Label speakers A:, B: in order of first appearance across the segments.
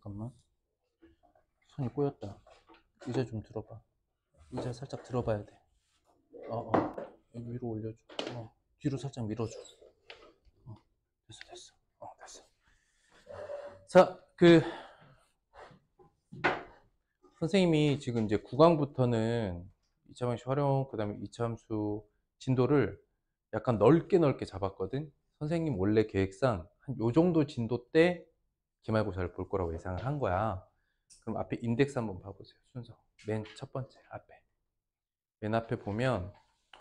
A: 잠깐만. 손이 꼬였다. 의자 좀 들어봐. 의자 살짝 들어봐야 돼. 여기 위로 올려줘. 뒤로 살짝 밀어줘. 됐어. 됐어. 자, 선생님이 지금 이제 9강부터는 2차 방식 활용, 그 다음에 2차 함수 진도를 약간 넓게 잡았거든. 선생님 원래 계획상 한 요 정도 진도 때 기말고사를 볼 거라고 예상을 한 거야. 그럼 앞에 인덱스 한번 봐보세요. 순서. 맨 첫 번째 앞에. 맨 앞에 보면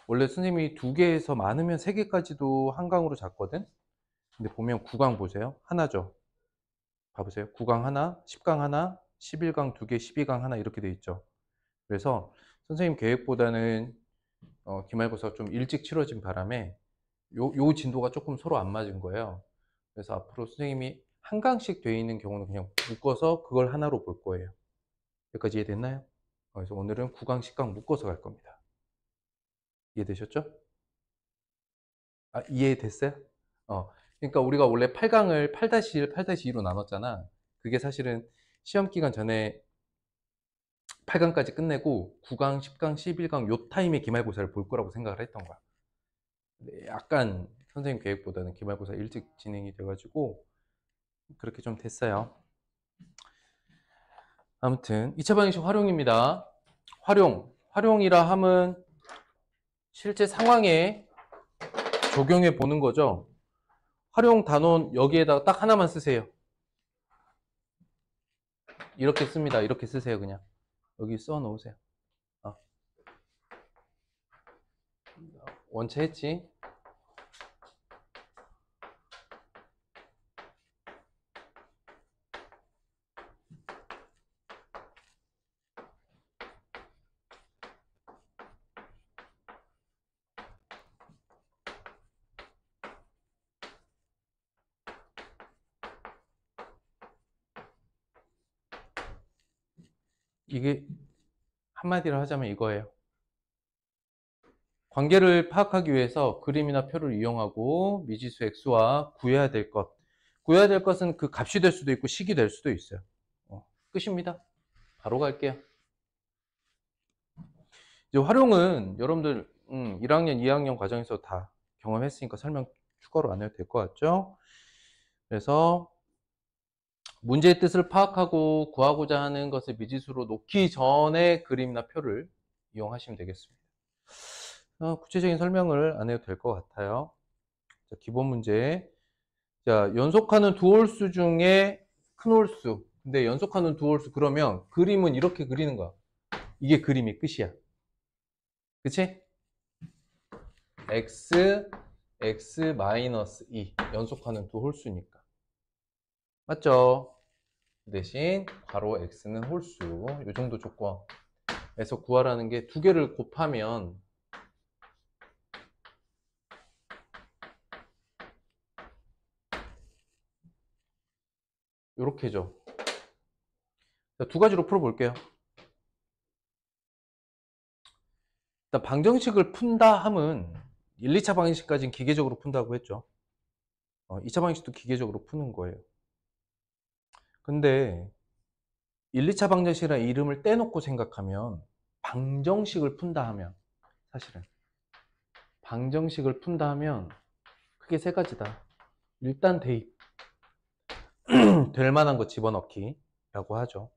A: 원래 선생님이 2개에서 많으면 3개까지도 한강으로 잡거든. 근데 보면 9강 보세요. 하나죠. 봐보세요. 9강 하나, 10강 하나, 11강 2개, 12강 하나 이렇게 돼 있죠. 그래서 선생님 계획보다는 기말고사가 좀 일찍 치러진 바람에 요 진도가 조금 서로 안 맞은 거예요. 그래서 앞으로 선생님이 한 강씩 돼 있는 경우는 그냥 묶어서 그걸 하나로 볼 거예요. 여기까지 이해됐나요? 그래서 오늘은 9강, 10강 묶어서 갈 겁니다. 이해되셨죠? 이해됐어요? 그러니까 우리가 원래 8강을 8-1, 8-2로 나눴잖아. 그게 사실은 시험 기간 전에 8강까지 끝내고 9강, 10강, 11강 요 타임에 기말고사를 볼 거라고 생각을 했던 거야. 근데 약간 선생님 계획보다는 기말고사 일찍 진행이 돼가지고 그렇게 좀 됐어요. 아무튼 2차 방정식 활용입니다. 활용이라 함은 실제 상황에 적용해 보는 거죠. 활용 단원 여기에다가 딱 하나만 쓰세요. 이렇게 씁니다. 이렇게 쓰세요. 그냥 여기 써 놓으세요. 원체 했지? 이게 한마디로 하자면 이거예요. 관계를 파악하기 위해서 그림이나 표를 이용하고 미지수 x와 구해야 될 것은 그 값이 될 수도 있고 식이 될 수도 있어요. 끝입니다. 바로 갈게요. 이제 활용은 여러분들 1학년, 2학년 과정에서 다 경험했으니까 설명 추가로 안 해도 될 것 같죠? 그래서 문제의 뜻을 파악하고 구하고자 하는 것을 미지수로 놓기 전에 그림이나 표를 이용하시면 되겠습니다. 구체적인 설명을 안 해도 될 것 같아요. 자, 기본 문제. 자, 연속하는 두 홀수 중에 큰 홀수. 근데 연속하는 두 홀수 그러면 그림은 이렇게 그리는 거야. 이게 그림이 끝이야. 그치? x 마이너스 2 연속하는 두 홀수니까. 맞죠? 대신 괄호 x는 홀수. 이 정도 조건에서 구하라는 게 두 개를 곱하면 요렇게죠. 자, 두 가지로 풀어볼게요. 일단 방정식을 푼다 함은 1, 2차 방정식까지는 기계적으로 푼다고 했죠. 2차 방정식도 기계적으로 푸는 거예요. 근데 1, 2차 방정식이라는 이름을 떼놓고 생각하면 방정식을 푼다 하면 사실은 방정식을 푼다 하면 크게 세 가지다. 일단 대입 될 만한 거 집어넣기 라고 하죠.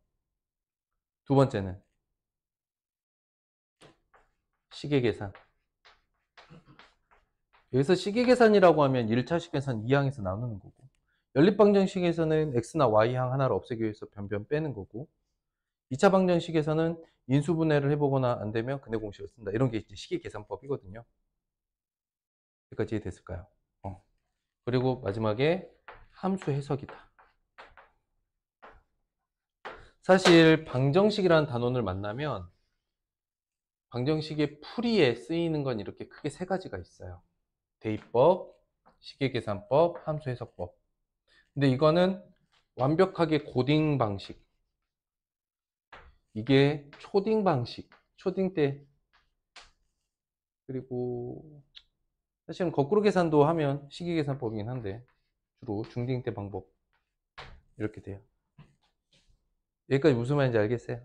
A: 두 번째는 시계 계산. 여기서 시계 계산이라고 하면 1차식 계산 2항에서 나누는 거고 연립방정식에서는 x나 y항 하나를 없애기 위해서 변변 빼는 거고 2차 방정식에서는 인수분해를 해보거나 안 되면 근해 공식을 쓴다. 이런 게 이제 시계 계산법이거든요. 여기까지 이해됐을까요? 그리고 마지막에 함수 해석이다. 사실 방정식이라는 단원을 만나면 방정식의 풀이에 쓰이는 건 이렇게 크게 세 가지가 있어요. 대입법, 시계계산법, 함수해석법. 근데 이거는 완벽하게 고딩 방식. 이게 초딩 방식. 초딩 때 그리고 사실은 거꾸로 계산도 하면 시계계산법이긴 한데 주로 중딩 때 방법 이렇게 돼요. 여기까지 무슨 말인지 알겠어요?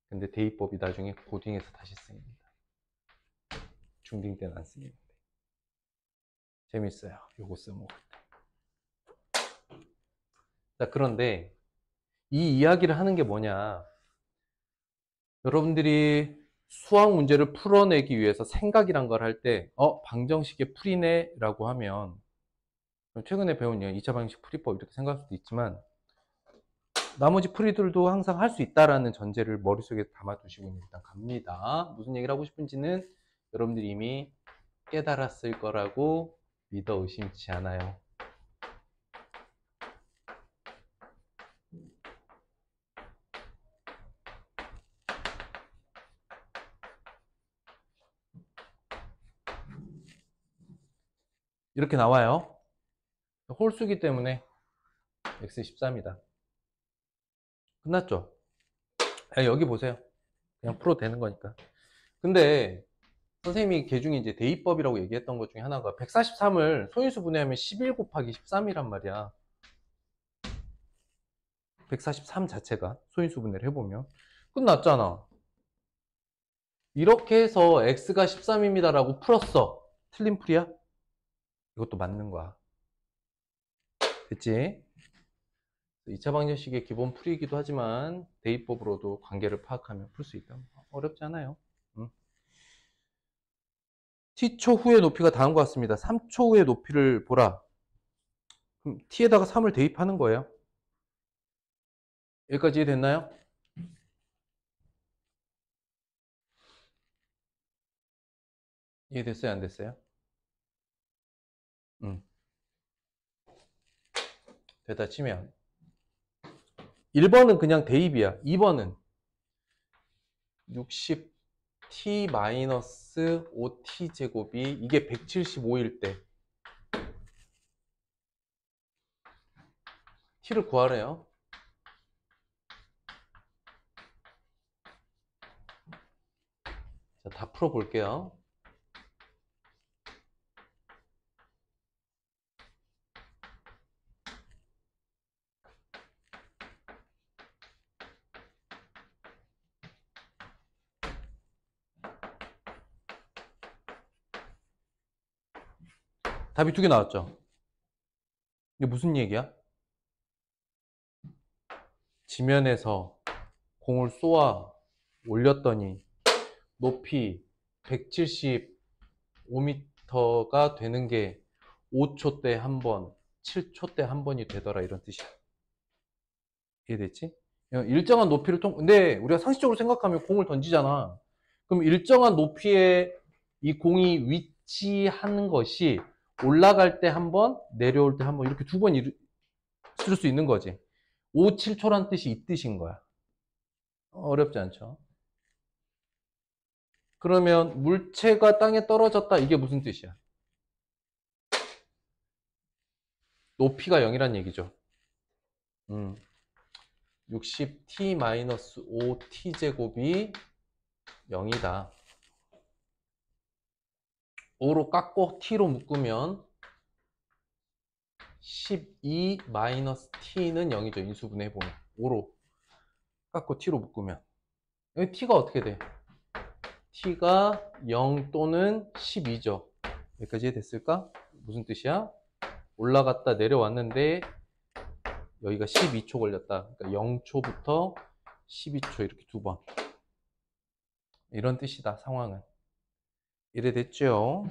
A: 근데 대입법이 나중에 고딩에서 다시 쓰입니다. 중딩 때는 안 쓰이는데. 재밌어요. 요거 써먹을 때. 자, 그런데 이 이야기를 하는 게 뭐냐. 여러분들이 수학 문제를 풀어내기 위해서 생각이란 걸 할 때, 방정식의 풀이네 라고 하면, 최근에 배운 2차 방정식 풀이법 이렇게 생각할 수도 있지만, 나머지 풀이들도 항상 할 수 있다라는 전제를 머릿속에 담아두시고 일단 갑니다. 무슨 얘기를 하고 싶은지는 여러분들이 이미 깨달았을 거라고 믿어 의심치 않아요. 이렇게 나와요. 홀수기 때문에 x13이다. 끝났죠? 여기 보세요. 그냥 풀어도 되는 거니까. 근데 선생님이 개 중에 이제 대입법이라고 얘기했던 것 중에 하나가 143을 소인수 분해하면 11 곱하기 13이란 말이야. 143 자체가 소인수 분해를 해보면 끝났잖아. 이렇게 해서 x가 13입니다 라고 풀었어. 틀린 풀이야? 이것도 맞는 거야. 됐지? 2차 방정식의 기본 풀이이기도 하지만 대입법으로도 관계를 파악하면 풀 수 있다. 어렵지 않아요. t초 후의 높이가 다음과 같습니다. 3초 후의 높이를 보라. 그럼 t에다가 3을 대입하는 거예요. 여기까지 이해됐나요? 이해됐어요? 안 됐어요? 됐다 치면 1번은 그냥 대입이야. 2번은 60t-5t 제곱이 이게 175일 때 t를 구하래요. 자, 다 풀어볼게요. 답이 두 개 나왔죠? 이게 무슨 얘기야? 지면에서 공을 쏘아 올렸더니 높이 175m가 되는 게 5초 때 한 번, 7초 때 한 번이 되더라 이런 뜻이야. 이해됐지? 일정한 높이를 근데 우리가 상식적으로 생각하면 공을 던지잖아. 그럼 일정한 높이에 이 공이 위치하는 것이 올라갈 때 한 번, 내려올 때 한 번 이렇게 두 번 쓸 수 있는 거지. 5, 7초란 뜻이 이 뜻인 거야. 어렵지 않죠? 그러면 물체가 땅에 떨어졌다 이게 무슨 뜻이야? 높이가 0이란 얘기죠. 60t-5t 제곱이 0이다. 5로 깎고 t로 묶으면 12-t는 0이죠. 인수분해 해보면 5로 깎고 t로 묶으면 여기 t가 어떻게 돼? t가 0 또는 12죠. 여기까지 됐을까? 무슨 뜻이야? 올라갔다 내려왔는데 여기가 12초 걸렸다. 그러니까 0초부터 12초 이렇게 두 번. 이런 뜻이다. 상황은. 이래 됐죠?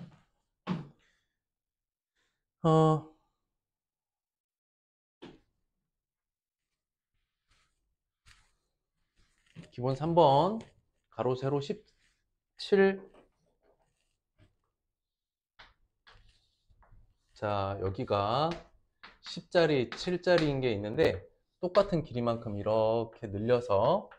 A: 기본 3번 가로 세로 17. 자, 여기가 10자리, 7자리인 게 있는데 똑같은 길이만큼 이렇게 늘려서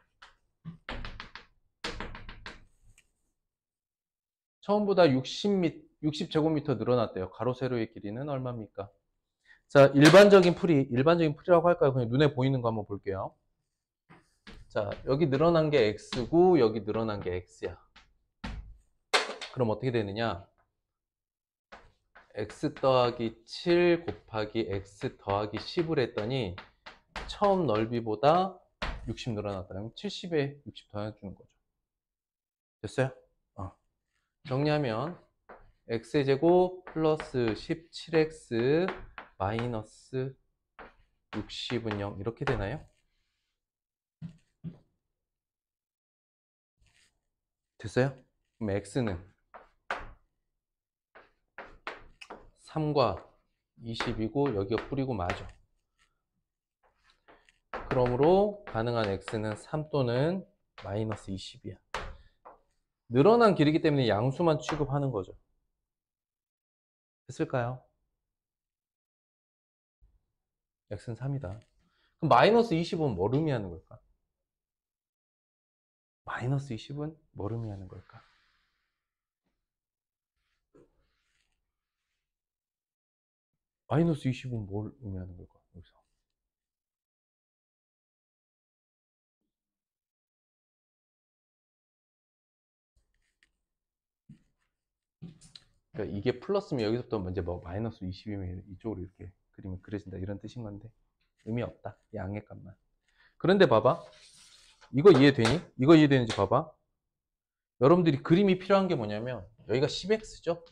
A: 처음보다 60제곱미터 늘어났대요. 가로 세로의 길이는 얼마입니까? 자, 일반적인 풀이라고 할까요? 그냥 눈에 보이는 거 한번 볼게요. 자, 여기 늘어난 게 x고 여기 늘어난 게 x야. 그럼 어떻게 되느냐? x 더하기 7 곱하기 x 더하기 10을 했더니 처음 넓이보다 60 늘어났다. 그럼 70에 60 더해주는 거죠. 됐어요? 정리하면 x제곱 플러스 17x 마이너스 60은 0 이렇게 되나요? 됐어요? 그럼 x는 3과 20이고 여기가 뿌리고 맞아. 그러므로 가능한 x는 3 또는 마이너스 20이야. 늘어난 길이기 때문에 양수만 취급하는 거죠. 됐을까요? x는 3이다. 그럼 마이너스 20은 뭘 의미하는 걸까? 마이너스 20은 뭘 의미하는 걸까? 마이너스 20은 뭘 의미하는 걸까? 여기서. 그러니까 이게 플러스면 여기서부터 먼저 뭐 마이너스 20이면 이쪽으로 이렇게 그림이 그려진다 이런 뜻인 건데 의미 없다. 양의 값만. 그런데 봐봐. 이거 이해되니? 이거 이해되는지 봐봐. 여러분들이 그림이 필요한 게 뭐냐면 여기가 10x죠?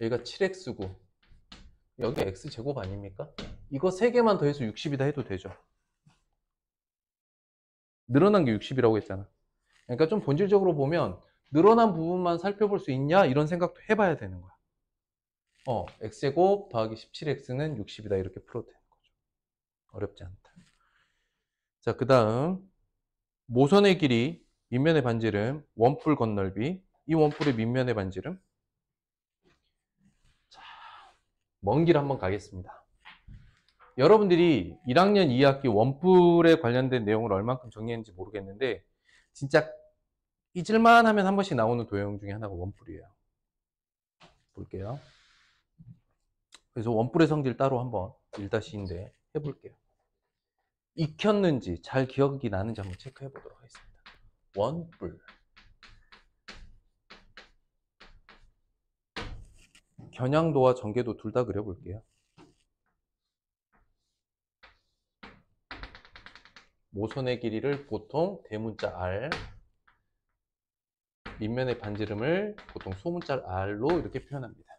A: 여기가 7x고 여기 x제곱 아닙니까? 이거 3개만 더해서 60이다 해도 되죠. 늘어난 게 60이라고 했잖아. 그러니까 좀 본질적으로 보면 늘어난 부분만 살펴볼 수 있냐 이런 생각도 해봐야 되는 거야. x제곱 더하기 17x는 60이다 이렇게 풀어도 되는 거죠. 어렵지 않다. 자, 그 다음 모선의 길이, 밑면의 반지름, 원뿔 건널비. 이 원뿔의 밑면의 반지름. 자, 먼 길 한번 가겠습니다. 여러분들이 1학년 2학기 원뿔에 관련된 내용을 얼만큼 정리했는지 모르겠는데 진짜 잊을만 하면 한 번씩 나오는 도형 중에 하나가 원뿔이에요. 볼게요. 그래서 원뿔의 성질 따로 한번 1-2인데 해볼게요. 익혔는지 잘 기억이 나는지 한번 체크해 보도록 하겠습니다. 원뿔. 겨냥도와 전개도 둘 다 그려볼게요. 모선의 길이를 보통 대문자 R, 밑면의 반지름을 보통 소문자 R로 이렇게 표현합니다.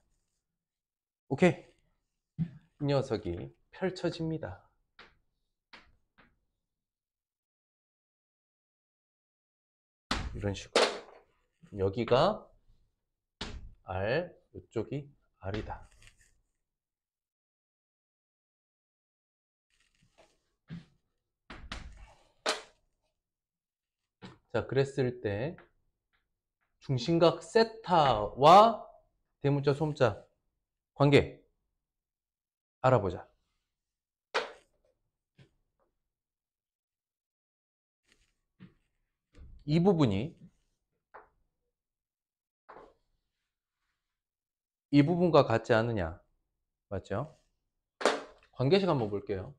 A: 오케이. 이 녀석이 펼쳐집니다. 이런 식으로. 여기가 R, 이쪽이 R이다. 자, 그랬을 때 중심각 세타와 대문자 소문자 관계 알아보자. 이 부분이 이 부분과 같지 않느냐? 맞죠? 관계식 한번 볼게요.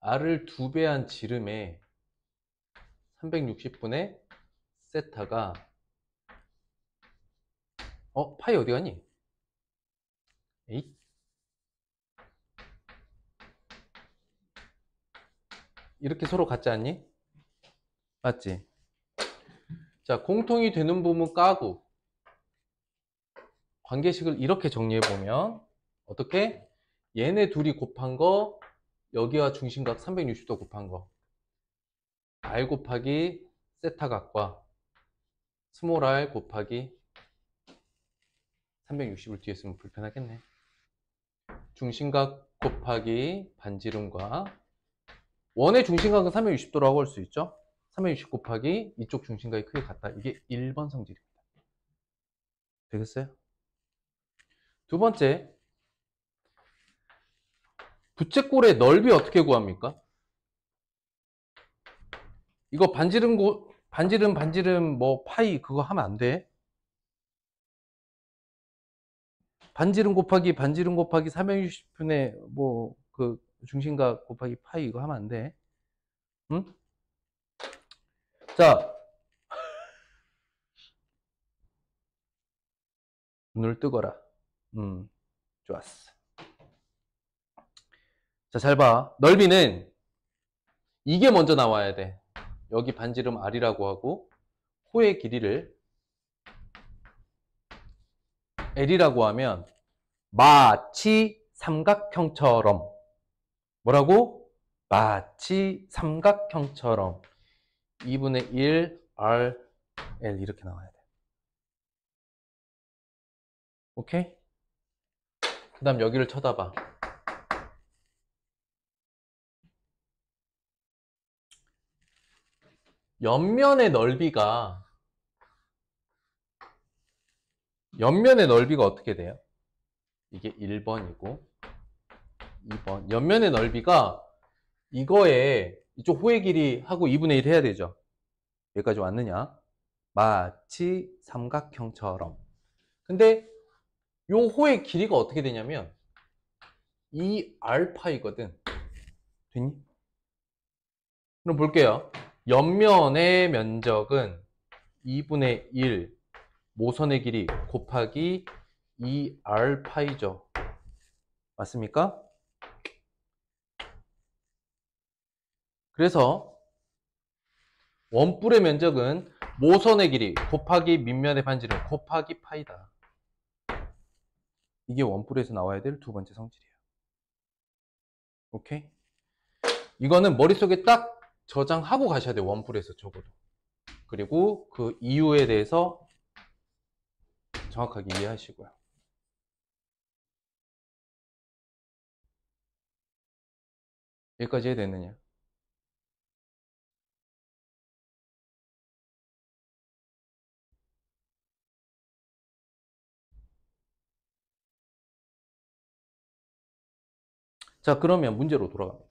A: R을 2배한 지름에 360분의 세타가 파이 어디 가니? 에잇. 이렇게 서로 같지 않니? 맞지? 자, 공통이 되는 부분 까고 관계식을 이렇게 정리해보면 어떻게? 얘네 둘이 곱한 거 여기와 중심각 360도 곱한 거 R 곱하기 세타각과 스몰 r 곱하기 360을 뒤에 쓰면 불편하겠네. 중심각 곱하기 반지름과 원의 중심각은 360도라고 할 수 있죠. 360 곱하기 이쪽 중심각이 크게 같다. 이게 1번 성질입니다. 되겠어요? 두 번째, 부채꼴의 넓이 어떻게 구합니까? 이거 반지름 뭐 파이 그거 하면 안 돼. 반지름 곱하기 360분의 뭐 그 중심각 곱하기 파이 이거 하면 안 돼. 응? 자, 눈을 뜨거라. 좋았어. 자, 잘 봐. 넓이는 이게 먼저 나와야 돼. 여기 반지름 R이라고 하고 호의 길이를 L이라고 하면 마치 삼각형처럼 뭐라고? 마치 삼각형처럼 2분의 1 R L 이렇게 나와야 돼. 오케이? 그 다음 여기를 쳐다봐. 옆면의 넓이가 어떻게 돼요? 이게 1번이고 2번. 옆면의 넓이가 이거에 이쪽 호의 길이하고 2분의 1 해야 되죠. 여기까지 왔느냐? 마치 삼각형처럼. 근데 요 호의 길이가 어떻게 되냐면 이 알파이거든. 됐니? 그럼 볼게요. 옆면의 면적은 2분의 1 모선의 길이 곱하기 2r파이죠. 맞습니까? 그래서 원뿔의 면적은 모선의 길이 곱하기 밑면의 반지름 곱하기 파이다. 이게 원뿔에서 나와야 될 두 번째 성질이에요. 오케이? 이거는 머릿속에 딱 저장하고 가셔야 돼요. 원뿔에서 적어도. 그리고 그 이유에 대해서 정확하게 이해하시고요. 여기까지 해야 되느냐? 자, 그러면 문제로 돌아갑니다.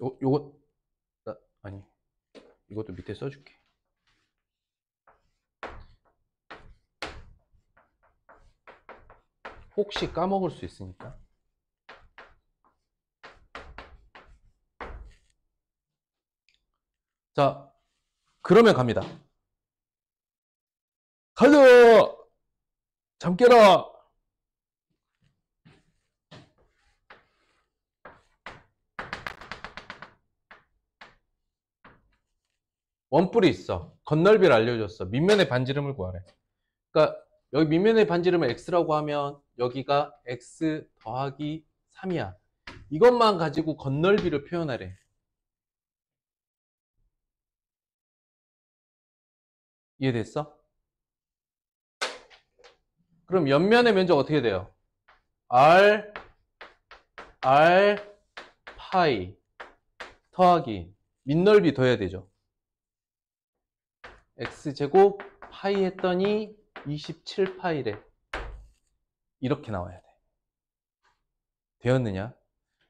A: 요거, 아니, 이것도 밑에 써줄게. 혹시 까먹을 수 있으니까. 자, 그러면 갑니다. 가자! 잠 깨라! 원뿔이 있어. 건널비를 알려줬어. 밑면의 반지름을 구하래. 그러니까 여기 밑면의 반지름을 x라고 하면 여기가 x 더하기 3이야. 이것만 가지고 건널비를 표현하래. 이해됐어? 그럼 옆면의 면적 어떻게 돼요? r 파이 더하기 밑넓이 더해야 되죠. x제곱 파이 했더니 27파이래. 이렇게 나와야 돼. 되었느냐?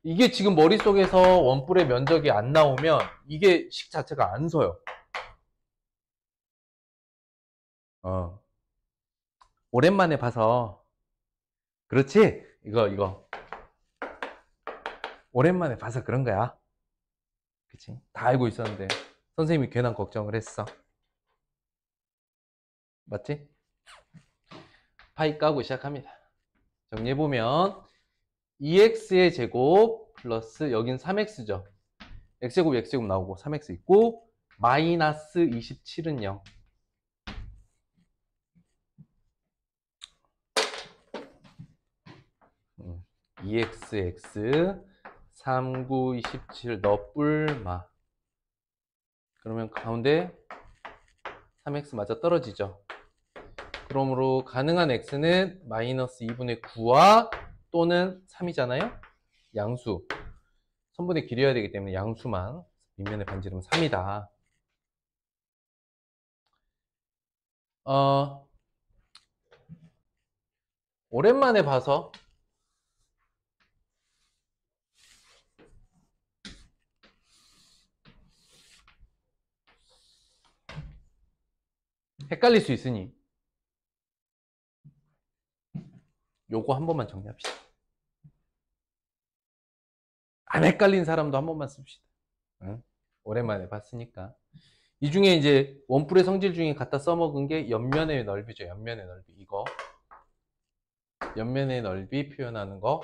A: 이게 지금 머릿속에서 원뿔의 면적이 안 나오면 이게 식 자체가 안 서요. 오랜만에 봐서. 그렇지? 이거. 오랜만에 봐서 그런 거야. 그치? 다 알고 있었는데 선생님이 괜한 걱정을 했어. 맞지? 파이 까고 시작합니다. 정리해보면 2x의 제곱 플러스 여긴 3x죠. x제곱 x제곱 나오고 3x 있고 마이너스 27은 0. 2xx 39, 27 너뿔마. 그러면 가운데 3x 맞아 떨어지죠. 그러므로 가능한 x는 마이너스 2분의 9와 또는 3이잖아요. 양수. 선분의 길이어야 되기 때문에 양수만. 밑면의 반지름은 3이다. 오랜만에 봐서 헷갈릴 수 있으니 요거 한 번만 정리합시다. 안 헷갈린 사람도 한 번만 씁시다. 응? 오랜만에 봤으니까. 이 중에 이제 원뿔의 성질 중에 갖다 써먹은 게 옆면의 넓이죠. 옆면의 넓이. 이거. 옆면의 넓이 표현하는 거.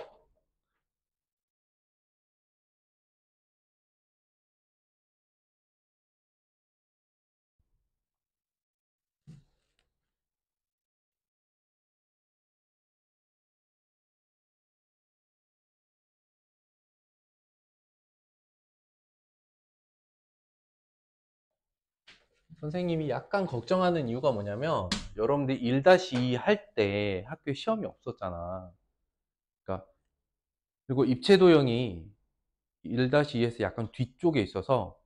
A: 선생님이 약간 걱정하는 이유가 뭐냐면 여러분들이 1-2 할 때 학교에 시험이 없었잖아. 그러니까 그리고 입체도형이 1-2에서 약간 뒤쪽에 있어서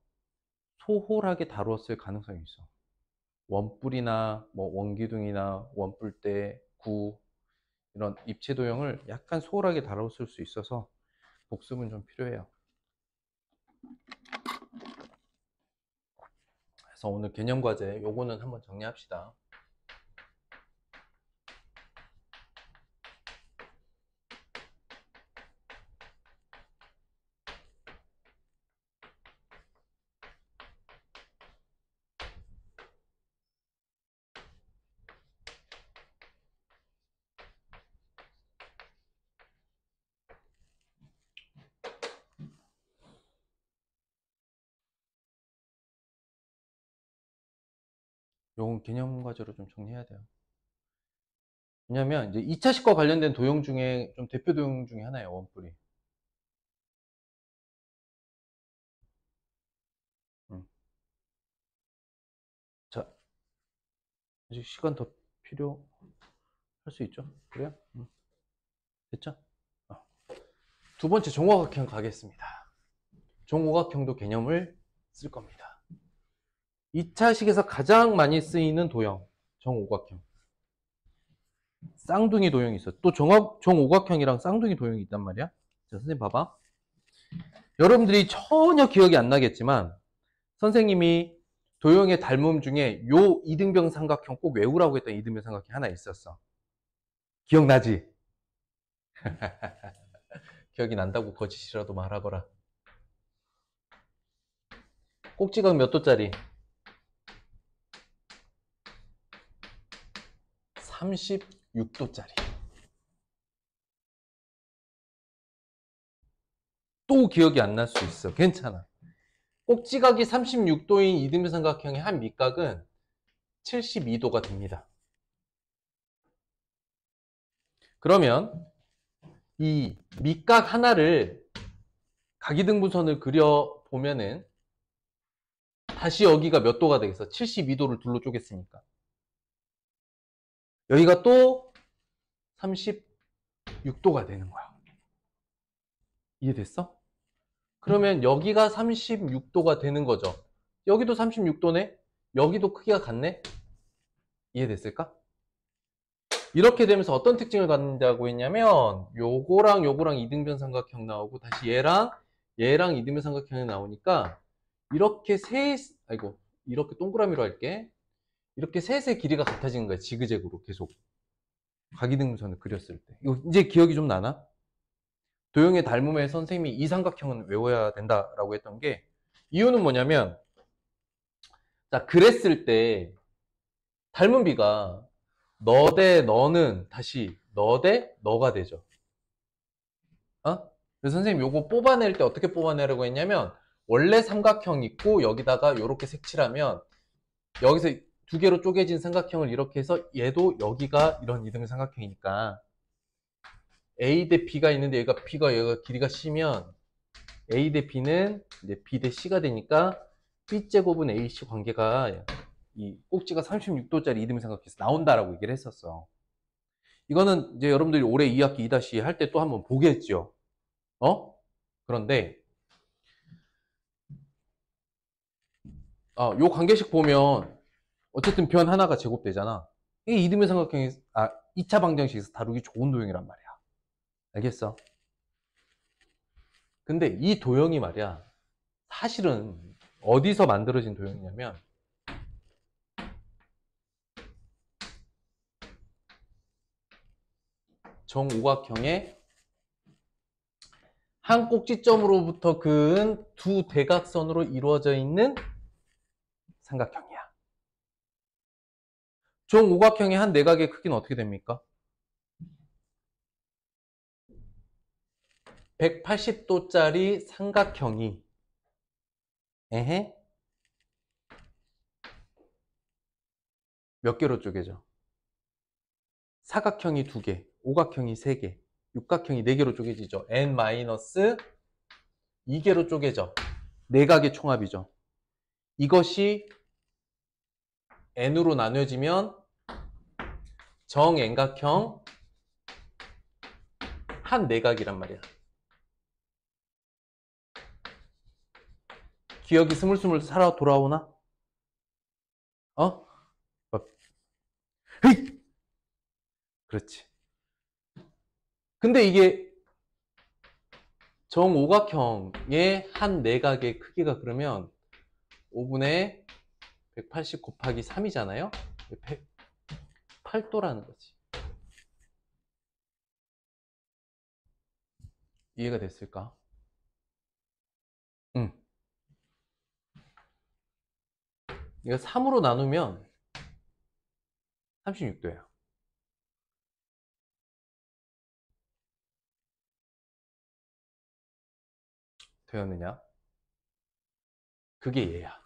A: 소홀하게 다루었을 가능성이 있어. 원뿔이나 뭐 원기둥이나 원뿔대, 구 이런 입체도형을 약간 소홀하게 다뤘을 수 있어서 복습은 좀 필요해요. 그래서 오늘 개념과제 요거는 한번 정리합시다. 요건 개념과제로 좀 정리해야 돼요. 왜냐면 이제 2차 식과 관련된 도형 중에 좀 대표 도형 중에 하나예요, 원뿔이. 자, 아직 시간 더 필요할 수 있죠? 그래요? 됐죠? 두 번째 정오각형 가겠습니다. 정오각형도 개념을 쓸 겁니다. 2차식에서 가장 많이 쓰이는 도형, 정오각형. 쌍둥이 도형이 있어. 또 정오각형이랑 쌍둥이 도형이 있단 말이야. 자, 선생님 봐봐. 여러분들이 전혀 기억이 안 나겠지만 선생님이 도형의 닮음 중에 요 이등변 삼각형 꼭 외우라고 했던 이등변 삼각형 하나 있었어. 기억나지? 기억이 난다고 거짓이라도 말하거라. 꼭지각 몇 도짜리? 36도짜리. 또 기억이 안 날 수 있어. 괜찮아. 꼭지각이 36도인 이등변 삼각형의 한 밑각은 72도가 됩니다. 그러면 이 밑각 하나를 각이등분선을 그려보면은 다시 여기가 몇 도가 되겠어? 72도를 둘로 쪼갰으니까. 여기가 또 36도가 되는 거야. 이해됐어? 그러면 여기가 36도가 되는 거죠. 여기도 36도네? 여기도 크기가 같네? 이해됐을까? 이렇게 되면서 어떤 특징을 갖는다고 했냐면 요거랑 요거랑 이등변 삼각형 나오고 다시 얘랑 이등변 삼각형이 나오니까 이렇게 이렇게 동그라미로 할게. 이렇게 셋의 길이가 같아지는 거야. 지그재그로 계속. 각이등분선을 그렸을 때. 이거 이제 기억이 좀 나나? 도형의 닮음에 선생님이 이 삼각형은 외워야 된다라고 했던 게 이유는 뭐냐면 자, 그랬을 때 닮음비가 너 대 너는 다시 너 대 너가 되죠. 어? 그래서 선생님 요거 뽑아낼 때 어떻게 뽑아내라고 했냐면 원래 삼각형 있고 여기다가 이렇게 색칠하면 여기서 두 개로 쪼개진 삼각형을 이렇게 해서 얘도 여기가 이런 이등변 삼각형이니까 A 대 B가 있는데 얘가 길이가 C면 A 대 B는 이제 B 대 C가 되니까 B제곱은 AC 관계가 이 꼭지가 36도짜리 이등변 삼각형에서 나온다라고 얘기를 했었어. 이거는 이제 여러분들이 올해 2학기 2-2 할 때 또 한번 보겠죠. 그런데 요 관계식 보면 어쨌든 변 하나가 제곱되잖아. 이게 이등변 삼각형이 2차 방정식에서 다루기 좋은 도형이란 말이야. 알겠어? 근데 이 도형이 말이야 사실은 어디서 만들어진 도형이냐면 정오각형의 한 꼭지점으로부터 그은 두 대각선으로 이루어져 있는 삼각형이야. 정오각형의 한 내각의 크기는 어떻게 됩니까? 180도짜리 삼각형이 에헤 몇 개로 쪼개져? 사각형이 2개, 오각형이 3개, 육각형이 4개로 쪼개지죠. n-2개로 쪼개져. 내각의 총합이죠. 이것이 n으로 나눠지면 정N각형 한 내각이란 말이야. 기억이 스물스물 살아 돌아오나? 어? 헤이! 그렇지. 근데 이게 정오각형의 한 내각의 크기가 그러면 5분의 180 곱하기 3이잖아요? 108도라는 거지. 이해가 됐을까? 응. 이거 3으로 나누면 36도야. 되었느냐? 그게 얘야.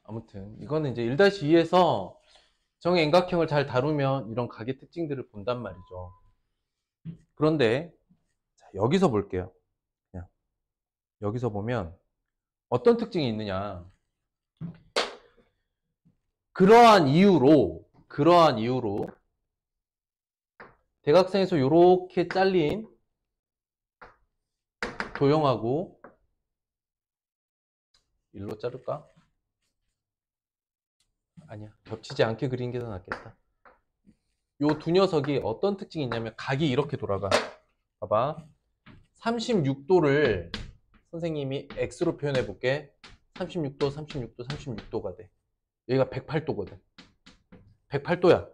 A: 아무튼 이거는 이제 1-2에서 정액각형을 잘 다루면 이런 각의 특징들을 본단 말이죠. 그런데 자, 여기서 볼게요. 그냥 여기서 보면 어떤 특징이 있느냐. 그러한 이유로 대각선에서 이렇게 잘린 도형하고 일로 자를까? 아니야. 겹치지 않게 그리는 게 더 낫겠다. 요 두 녀석이 어떤 특징이 있냐면 각이 이렇게 돌아가. 봐봐. 36도를 선생님이 X로 표현해 볼게. 36도, 36도, 36도가 돼. 여기가 108도거든. 108도야.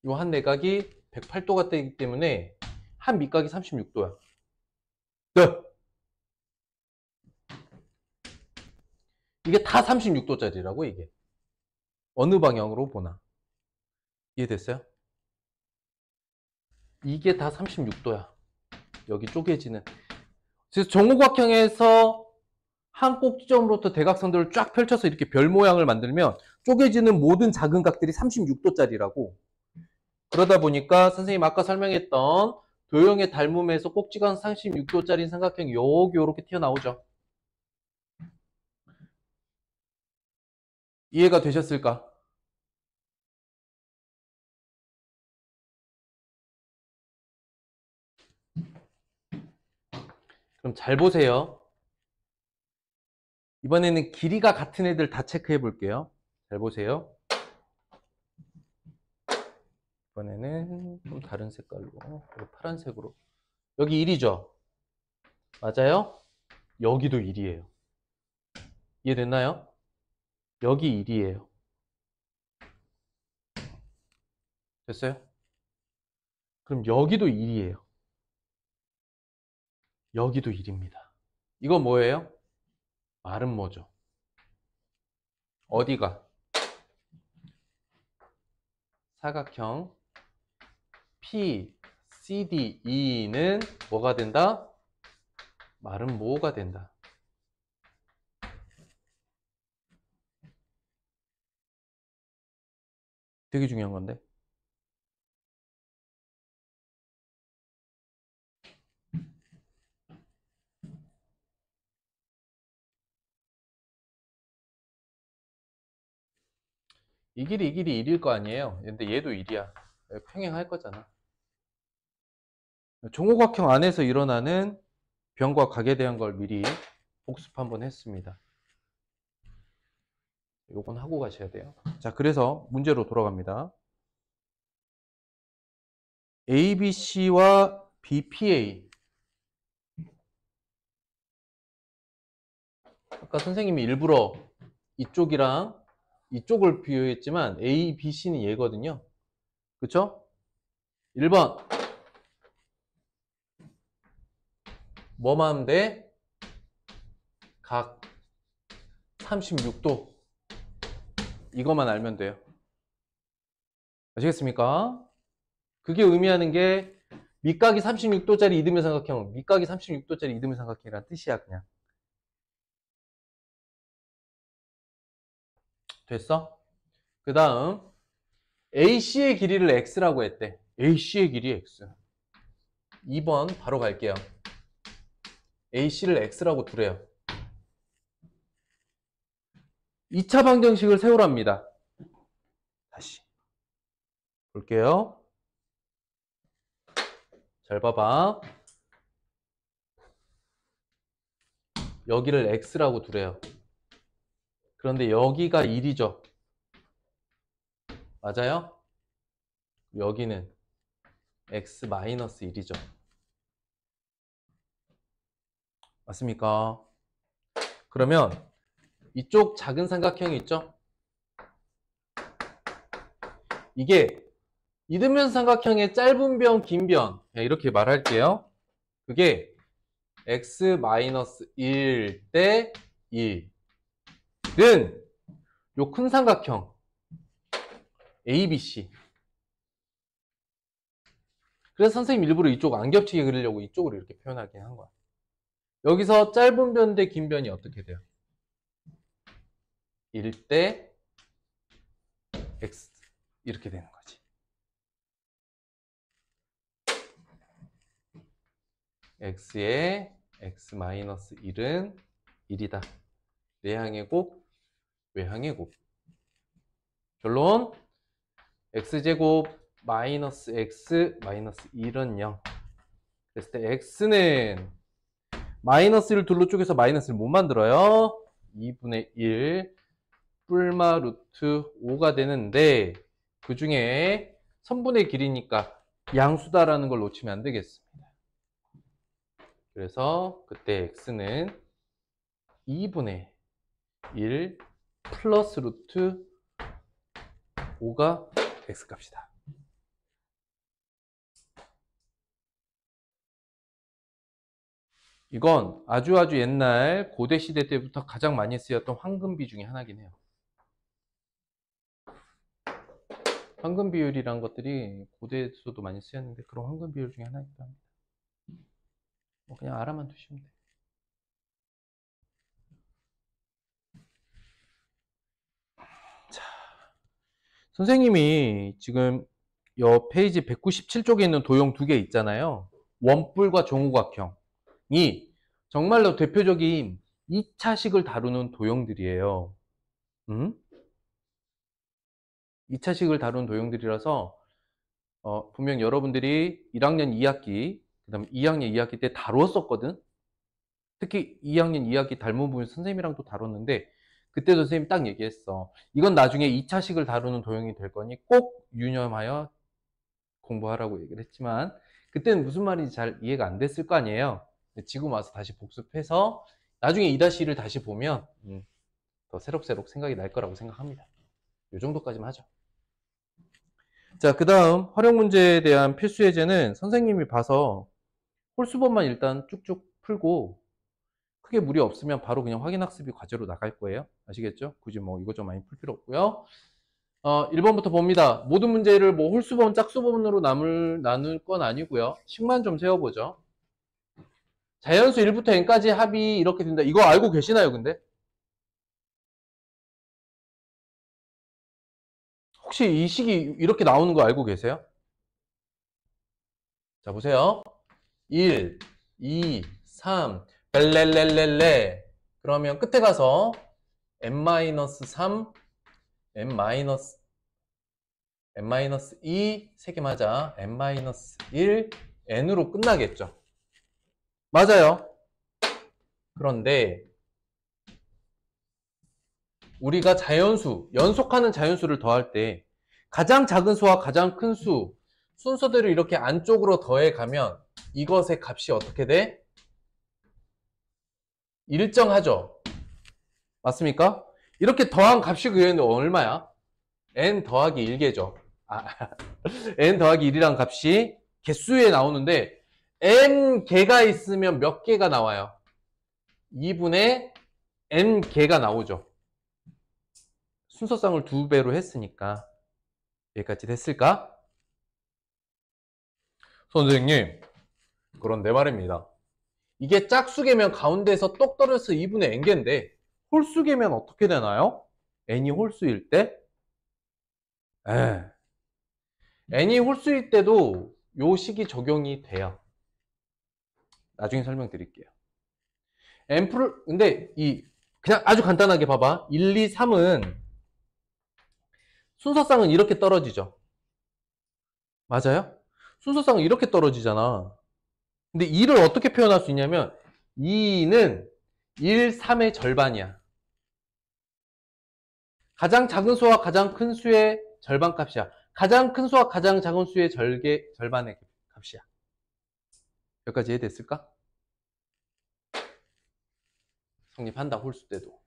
A: 요 한 내각이 108도가 되기 때문에 한 밑각이 36도야. 네. 이게 다 36도짜리라고 이게. 어느 방향으로 보나. 이해됐어요? 이게 다 36도야. 여기 쪼개지는. 그래서 정오각형에서 한 꼭지점으로부터 대각선들을 쫙 펼쳐서 이렇게 별 모양을 만들면 쪼개지는 모든 작은 각들이 36도짜리라고. 그러다 보니까 선생님 아까 설명했던 도형의 닮음에서 꼭지가 36도짜리 삼각형이 여기 이렇게 튀어나오죠. 이해가 되셨을까? 그럼 잘 보세요. 이번에는 길이가 같은 애들 다 체크해 볼게요. 잘 보세요. 이번에는 좀 다른 색깔로, 파란색으로. 여기 1이죠? 맞아요? 여기도 1이에요. 이해됐나요? 여기 1이에요. 됐어요? 그럼 여기도 1이에요. 여기도 1입니다. 이건 뭐예요? 마름모죠. 어디가? 사각형 PCDE는 뭐가 된다? 마름모가 된다. 되게 중요한 건데. 이 길이 1일 거 아니에요. 근데 얘도 1이야. 평행할 거잖아. 종호각형 안에서 일어나는 변과 각에 대한 걸 미리 복습 한번 했습니다. 요건 하고 가셔야 돼요. 자, 그래서 문제로 돌아갑니다. ABC와 BPA. 아까 선생님이 일부러 이쪽이랑 이쪽을 비교했지만 A, B, C는 얘거든요. 그쵸? 1번 뭐만 하면 돼? 각 36도 이것만 알면 돼요. 아시겠습니까? 그게 의미하는 게 밑각이 36도짜리 이등변 삼각형, 밑각이 36도짜리 이등변 삼각형이라는 뜻이야, 그냥. 됐어? 그 다음 AC의 길이를 X라고 했대. AC의 길이 X. 2번 바로 갈게요. AC를 X라고 두래요. 2차 방정식을 세우랍니다. 다시 볼게요. 잘 봐봐. 여기를 X라고 두래요. 그런데 여기가 1이죠. 맞아요? 여기는 X-1이죠. 맞습니까? 그러면 이쪽 작은 삼각형이 있죠? 이게 이등변 삼각형의 짧은 변, 긴 변, 이렇게 말할게요. 그게 X-1 대 1은 요 큰 삼각형 ABC. 그래서 선생님 일부러 이쪽 안 겹치게 그리려고 이쪽으로 이렇게 표현하게 한 거야. 여기서 짧은 변 대 긴 변이 어떻게 돼요? 1 대 X 이렇게 되는 거지. X의 X-1은 1이다. 내항의 곱, 외항의 곱. 결론 X제곱 마이너스 X 마이너스 1은 0. 그랬을 때 X는 마이너스를 둘로 쪼개서 마이너스를 못 만들어요. 2분의 1 뿔마 루트 5가 되는데 그 중에 선분의 길이니까 양수다라는 걸 놓치면 안 되겠습니다. 그래서 그때 X는 2분의 1 플러스 루트 5가 X값이다. 이건 아주 옛날 고대 시대 때부터 가장 많이 쓰였던 황금 비중의 하나긴 해요. 황금 비율이란 것들이 고대에서도 많이 쓰였는데 그런 황금 비율 중에 하나이기도 합니다. 그냥 알아만 두시면 돼. 자, 선생님이 지금 요 페이지 197쪽에 있는 도형 두 개 있잖아요. 원뿔과 정우각형이 정말로 대표적인 2차식을 다루는 도형들이에요. 2차식을 다루는 도형들이라서 분명 여러분들이 1학년 2학기, 그 다음에 2학년 2학기 때 다루었었거든. 특히 2학년 2학기 닮은 부분 선생님이랑도 다뤘는데 그때도 선생님이 딱 얘기했어. 이건 나중에 2차식을 다루는 도형이 될 거니 꼭 유념하여 공부하라고 얘기를 했지만 그때는 무슨 말인지 잘 이해가 안 됐을 거 아니에요. 지금 와서 다시 복습해서 나중에 2-1을 다시 보면 더 새록새록 생각이 날 거라고 생각합니다. 이 정도까지만 하죠. 자, 그 다음 활용 문제에 대한 필수 예제는 선생님이 봐서 홀수법만 일단 쭉쭉 풀고 크게 무리 없으면 바로 그냥 확인학습이 과제로 나갈 거예요. 아시겠죠? 굳이 뭐 이것저것 많이 풀 필요 없고요. 1번부터 봅니다. 모든 문제를 뭐 홀수법, 짝수법으로 나눌 건 아니고요. 식만 좀 세워보죠. 자연수 1부터 n까지 합이 이렇게 된다. 이거 알고 계시나요, 근데? 혹시 이 식이 이렇게 나오는 거 알고 계세요? 자, 보세요. 1, 2, 3, 벨렐렐렐레. 그러면 끝에 가서 n-3, n-2, 3개 맞아. n-1, n으로 끝나겠죠. 맞아요. 그런데 우리가 자연수, 연속하는 자연수를 더할 때 가장 작은 수와 가장 큰 수, 순서대로 이렇게 안쪽으로 더해 가면 이것의 값이 어떻게 돼? 일정하죠. 맞습니까? 이렇게 더한 값이 그게 얼마야? n 더하기 1개죠. n 더하기 1이란 값이 개수에 나오는데 n 개가 있으면 몇 개가 나와요? 2분의 n 개가 나오죠. 순서상을 2배로 했으니까. 여기까지 됐을까? 선생님, 그런데 말입니다. 이게 짝수개면 가운데에서 똑 떨어져서 2분의 n개인데 홀수개면 어떻게 되나요? n이 홀수일 때? n이 홀수일 때도 요 식이 적용이 돼요. 나중에 설명드릴게요. 근데 그냥 아주 간단하게 봐봐. 1, 2, 3은 순서상은 이렇게 떨어지죠. 맞아요? 순서상은 이렇게 떨어지잖아. 근데 2를 어떻게 표현할 수 있냐면 2는 1, 3의 절반이야. 가장 작은 수와 가장 큰 수의 절반값이야. 가장 큰 수와 가장 작은 수의 절반의 값이야. 여기까지 이해됐을까? 성립한다, 홀수 때도.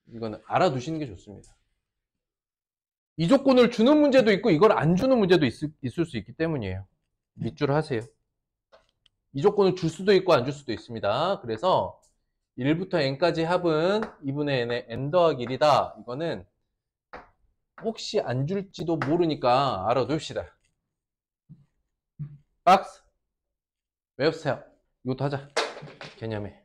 A: 이거는 알아두시는 게 좋습니다. 이 조건을 주는 문제도 있고 이걸 안 주는 문제도 있을 수 있기 때문이에요. 밑줄 하세요. 이 조건을 줄 수도 있고 안 줄 수도 있습니다. 그래서 1부터 n까지 합은 2분의 n의 n 더하기 1이다. 이거는 혹시 안 줄지도 모르니까 알아둡시다. 박스 외우세요. 이것도 하자. 개념에.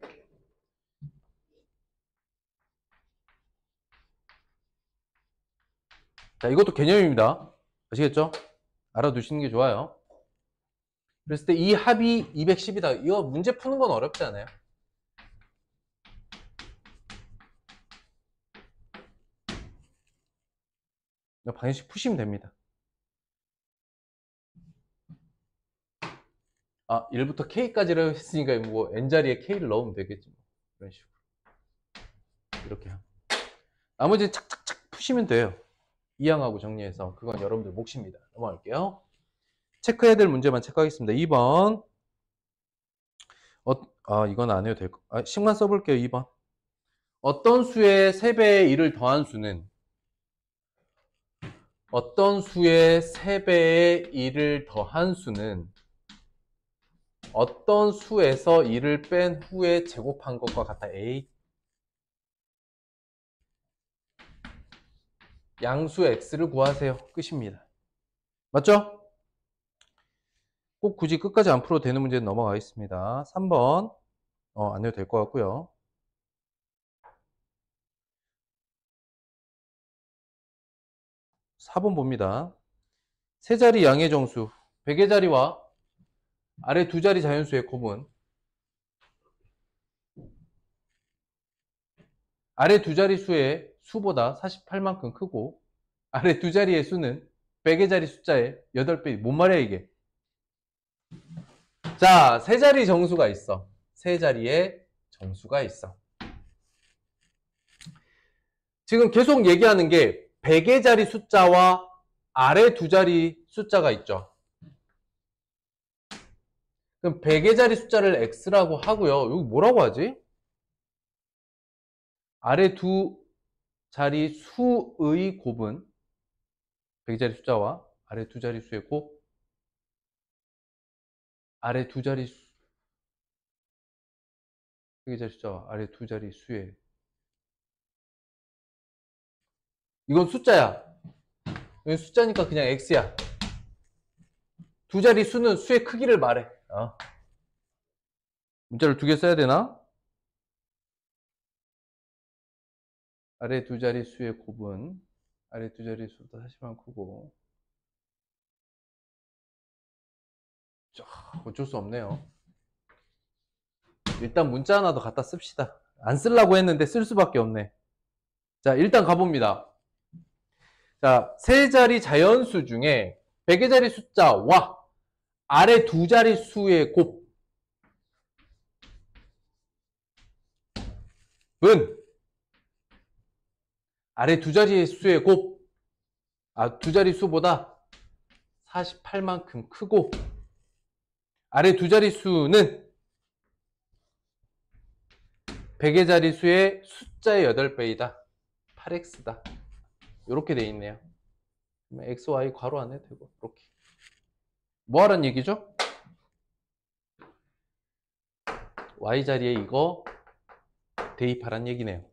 A: 자, 이것도 개념입니다. 아시겠죠? 알아두시는 게 좋아요. 그랬을 때 이 합이 210이다. 이거 문제 푸는 건 어렵지 않아요? 방정식 푸시면 됩니다. 1부터 K까지를 했으니까 뭐 N자리에 K를 넣으면 되겠지. 뭐. 이런 식으로. 이렇게 하면. 나머지 착착착 푸시면 돼요. 이항하고 정리해서. 그건 여러분들 몫입니다. 넘어갈게요. 체크해야 될 문제만 체크하겠습니다. 2번. 이건 안 해도 될 거. 10만 써볼게요. 2번. 어떤 수의 3배의 1을 더한 수는 어떤 수의 3배의 1을 더한 수는 어떤 수에서 1을 뺀 후에 제곱한 것과 같아. A. 양수 X를 구하세요. 끝입니다. 맞죠? 꼭 굳이 끝까지 안 풀어도 되는 문제는 넘어가겠습니다. 3번. 안 해도 될 것 같고요. 4번 봅니다. 세 자리 양의 정수 100의 자리와 아래 두 자리 자연수의 곱은 아래 두 자리 수의 수보다 48만큼 크고 아래 두 자리의 수는 100의 자리 숫자의 8배. 뭔 말이야 이게? 자, 세 자리 정수가 있어. 세 자리의 정수가 있어. 지금 계속 얘기하는 게 100의 자리 숫자와 아래 두 자리 숫자가 있죠. 그럼 100의 자리 숫자를 x라고 하고요. 여기 뭐라고 하지? 아래 두 자리 수의 곱은 100의 자리 숫자와 아래 두 자리 수의 곱, 아래 두 자리 100의 자리 숫자와 아래 두 자리 수의, 이건 숫자야. 이건 숫자니까 그냥 x야. 두 자리 수는 수의 크기를 말해. 문자를 두 개 써야 되나? 아래 두 자리 수의 곱은 아래 두 자리 수보다 40만 크고. 어쩔 수 없네요. 일단 문자 하나 더 갖다 씁시다. 안 쓰려고 했는데 쓸 수밖에 없네. 자, 일단 가봅니다. 자, 세 자리 자연수 중에 100의 자리 숫자와 아래 두 자리 수의 곱은 아래 두 자리 수의 두 자리 수보다 48만큼 크고 아래 두 자리 수는 100의 자리 수의 숫자의 8배이다. 8x다. 이렇게 돼 있네요. x, y 괄호 안에 되고 이렇게. 뭐 하란 얘기죠? y 자리에 이거 대입하란 얘기네요.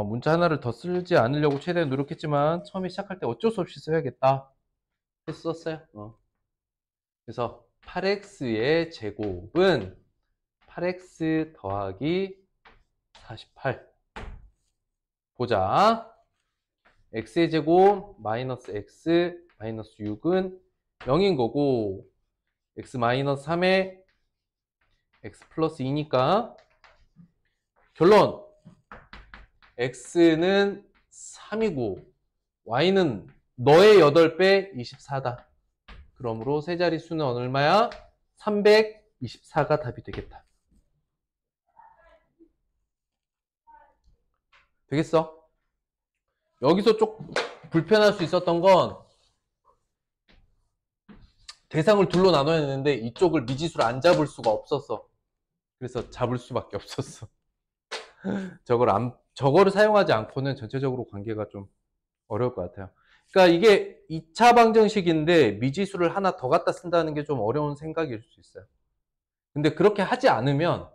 A: 문자 하나를 더 쓰지 않으려고 최대한 노력했지만 처음에 시작할 때 어쩔 수 없이 써야겠다 해서 썼어요. 그래서 8x의 제곱은 8x 더하기 48. 보자. x의 제곱 마이너스 x 마이너스 6은 0인 거고, x 마이너스 3에 x 플러스 2니까 결론 x는 3이고 y는 너의 8배 24다. 그러므로 세 자리 수는 얼마야? 324가 답이 되겠다. 되겠어? 여기서 좀 불편할 수 있었던 건 대상을 둘로 나눠야 되는데 이쪽을 미지수를 안 잡을 수가 없었어. 그래서 잡을 수밖에 없었어. 저거를 사용하지 않고는 전체적으로 관계가 좀 어려울 것 같아요. 그러니까 이게 2차 방정식인데 미지수를 하나 더 갖다 쓴다는 게 좀 어려운 생각일 수 있어요. 근데 그렇게 하지 않으면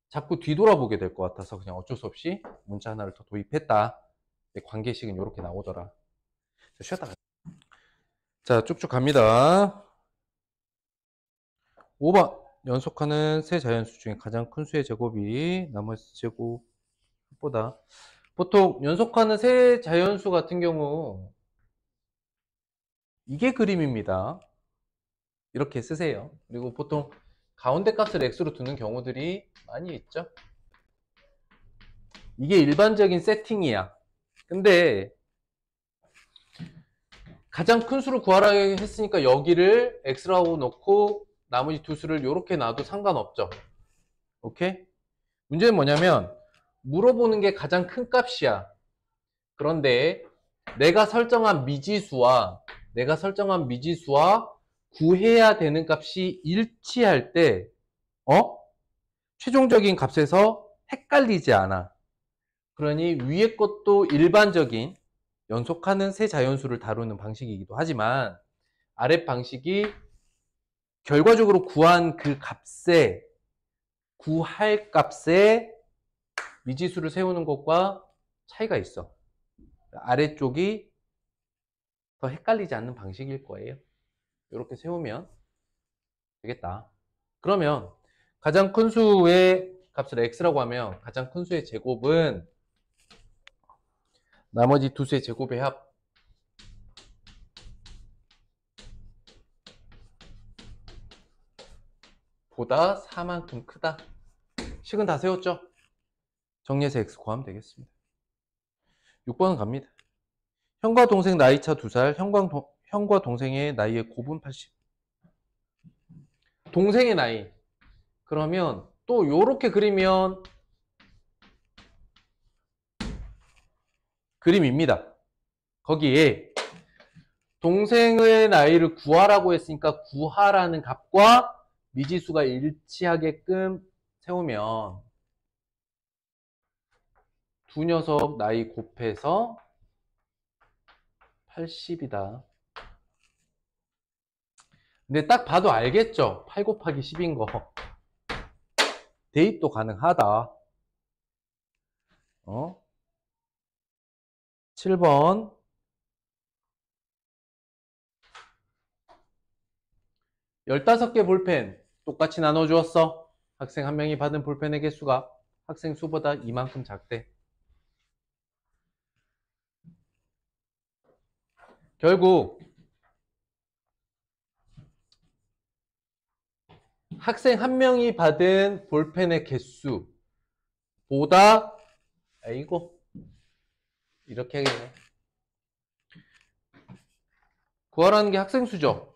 A: 자꾸 뒤돌아보게 될 것 같아서 그냥 어쩔 수 없이 문자 하나를 더 도입했다. 관계식은 이렇게 나오더라. 쉬었다. 자, 쭉쭉 갑니다. 5번. 연속하는 세 자연수 중에 가장 큰 수의 제곱이 나머지 제곱보다. 보통 연속하는 세 자연수 같은 경우 이게 그림입니다. 이렇게 쓰세요. 그리고 보통 가운데 값을 x로 두는 경우들이 많이 있죠. 이게 일반적인 세팅이야. 근데 가장 큰 수를 구하라 했으니까 여기를 x라고 놓고 나머지 두 수를 이렇게 놔도 상관없죠. 오케이? 문제는 뭐냐면 물어보는 게 가장 큰 값이야. 그런데 내가 설정한 미지수와 구해야 되는 값이 일치할 때 최종적인 값에서 헷갈리지 않아. 그러니 위에 것도 일반적인 연속하는 세 자연수를 다루는 방식이기도 하지만 아래 방식이 결과적으로 구한 그 값에 구할 값에 미지수를 세우는 것과 차이가 있어. 아래쪽이 더 헷갈리지 않는 방식일 거예요. 이렇게 세우면 되겠다. 그러면 가장 큰 수의 값을 x라고 하면 가장 큰 수의 제곱은 나머지 두 수의 제곱의 합 보다 4만큼 크다. 식은 다 세웠죠? 정리해서 x 구하면 되겠습니다. 6번은 갑니다. 형과 동생 나이차 2살, 형과 동생의 나이의 곱은 80. 동생의 나이. 그러면 또 요렇게 그리면 그림입니다. 거기에 동생의 나이를 구하라고 했으니까 구하라는 값과 미지수가 일치하게끔 세우면 두 녀석 나이 곱해서 80이다. 근데 딱 봐도 알겠죠? 8 곱하기 10인 거. 대입도 가능하다. 7번. (15개) 볼펜 똑같이 나눠주었어. 학생 한 명이 받은 볼펜의 개수가 학생 수보다 이만큼 작대. 결국 학생 한 명이 받은 볼펜의 개수보다 이렇게 하겠네. 구하라는 게 학생 수죠.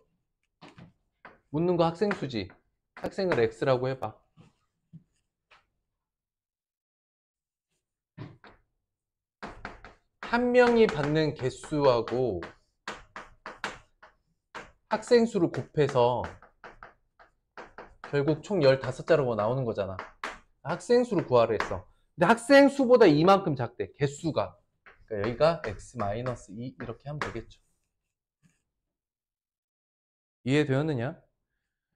A: 묻는 거 학생 수지. 학생을 x라고 해봐. 한 명이 받는 개수하고 학생 수를 곱해서 결국 총 15자루가 나오는 거잖아. 학생 수를 구하라 했어. 근데 학생 수보다 이만큼 작대. 개수가. 그러니까 여기가 x-2 이렇게 하면 되겠죠. 이해되었느냐?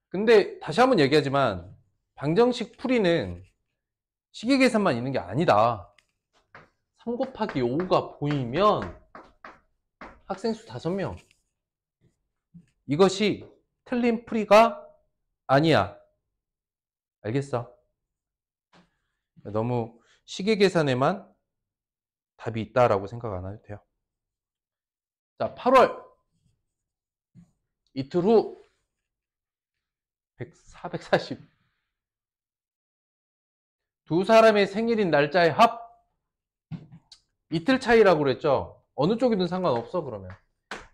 A: 근데 다시 한번 얘기하지만 방정식 풀이는 식의 계산만 있는 게 아니다. 3 곱하기 5가 보이면 학생 수 5명. 이것이 틀린 풀이가 아니야. 알겠어? 너무 시계 계산에만 답이 있다라고 생각 안 해도 돼요. 자, 8월 이틀 후 440. 두 사람의 생일인 날짜의 합. 이틀 차이라고 그랬죠? 어느 쪽이든 상관없어, 그러면.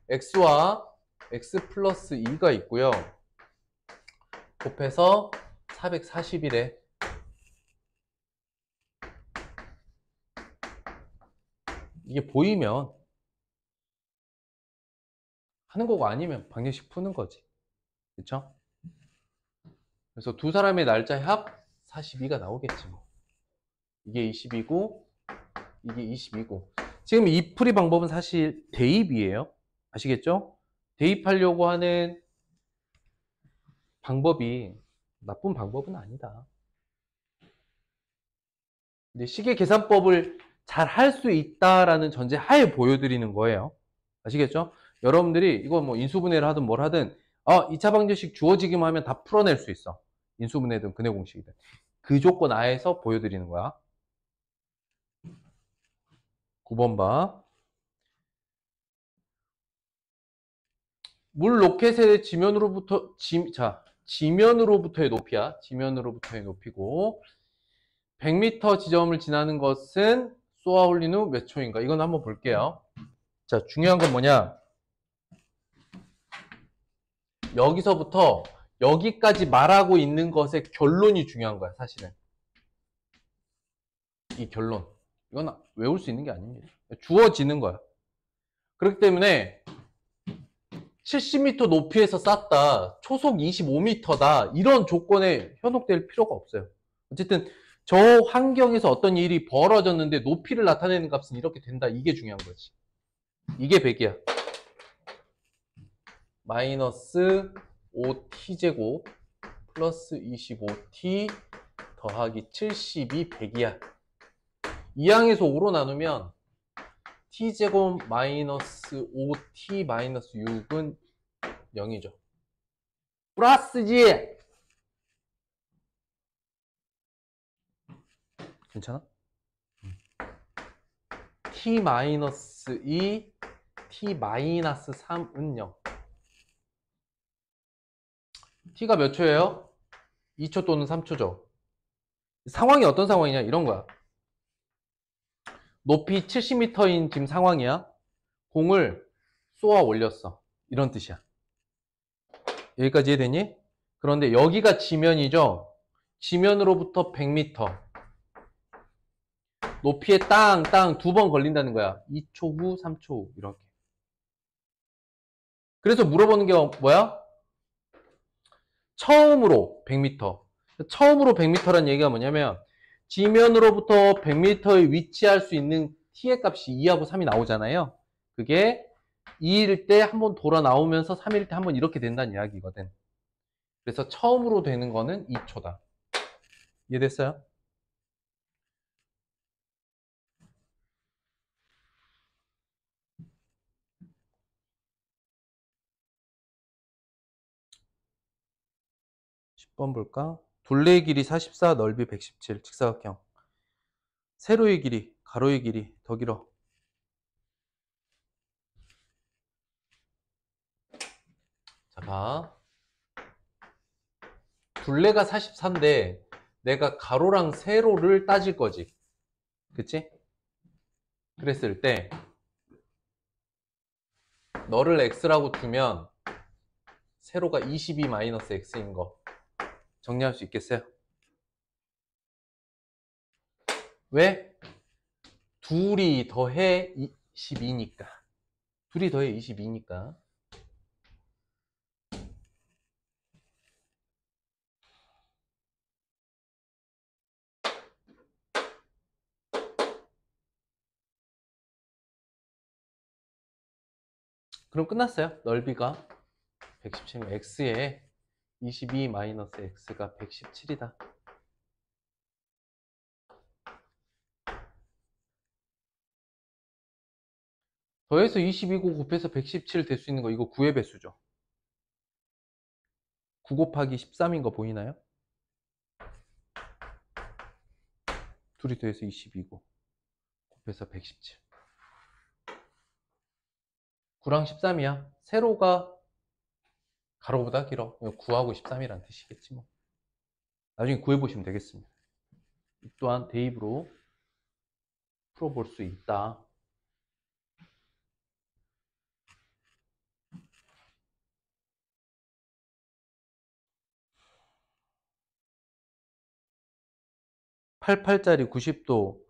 A: x와 x 플러스 2가 있고요. 곱해서 440이래. 이게 보이면 하는 거고 아니면 방정식 푸는 거지. 그쵸? 그래서 두 사람의 날짜의 합 42가 나오겠지 뭐. 이게 20이고 이게 20이고. 지금 이 풀이 방법은 사실 대입이에요. 아시겠죠? 대입하려고 하는 방법이 나쁜 방법은 아니다. 근데 시계 계산법을 잘 할 수 있다라는 전제 하에 보여드리는 거예요. 아시겠죠? 여러분들이 이거 뭐 인수분해를 하든 뭘 하든 2차 방정식 주어지기만 하면 다 풀어낼 수 있어. 인수분해든 근해 공식이든. 그 조건 하에서 보여드리는 거야. 9번 봐. 물 로켓의 지면으로부터의 높이야. 지면으로부터의 높이고 100m 지점을 지나는 것은 쏘아 올린 후 몇 초인가? 이건 한번 볼게요. 자, 중요한 건 뭐냐? 여기서부터 여기까지 말하고 있는 것의 결론이 중요한 거야, 사실은. 이 결론. 이건 외울 수 있는 게 아닙니다. 주어지는 거야. 그렇기 때문에 70m 높이에서 쐈다, 초속 25m다, 이런 조건에 현혹될 필요가 없어요. 어쨌든 저 환경에서 어떤 일이 벌어졌는데 높이를 나타내는 값은 이렇게 된다. 이게 중요한 거지. 이게 100이야. 마이너스 5t제곱 플러스 25t 더하기 72 100이야. 2항에서 5로 나누면 t제곱 마이너스 5t 마이너스 6은 0이죠. 플러스지! 괜찮아? t 마이너스 2, t 마이너스 3은 0. t가 몇 초예요? 2초 또는 3초죠. 상황이 어떤 상황이냐? 이런 거야. 높이 70m인 지금 상황이야. 공을 쏘아 올렸어. 이런 뜻이야. 여기까지 이해되니? 그런데 여기가 지면이죠. 지면으로부터 100m. 높이에 땅 두 번 걸린다는 거야. 2초 후, 3초 후 이렇게. 그래서 물어보는 게 뭐야? 처음으로 100m. 처음으로 100m란 얘기가 뭐냐면 지면으로부터 100m에 위치할 수 있는 t의 값이 2하고 3이 나오잖아요. 그게 2일 때 한 번 돌아 나오면서 3일 때 한 번 이렇게 된다는 이야기거든. 그래서 처음으로 되는 거는 2초다. 이해됐어요? 번 볼까? 둘레의 길이 44, 넓이 117, 직사각형. 세로의 길이, 가로의 길이 더 길어. 자, 봐. 둘레가 44인데 내가 가로랑 세로를 따질 거지. 그치? 그랬을 때 너를 x라고 두면 세로가 22-x인 거 정리할 수 있겠어요? 왜? 둘이 더해 22니까. 둘이 더해 22니까. 그럼 끝났어요. 넓이가 117이면 x에 22-x가 117이다. 더해서 22고 곱해서 117 될 수 있는 거 이거 9의 배수죠. 9 곱하기 13인 거 보이나요? 둘이 더해서 22고 곱해서 117. 9랑 13이야. 세로가 가로보다 길어. 9하고 13이란 뜻이겠지 뭐. 나중에 구해보시면 되겠습니다. 이 또한 대입으로 풀어볼 수 있다. (88짜리) 90도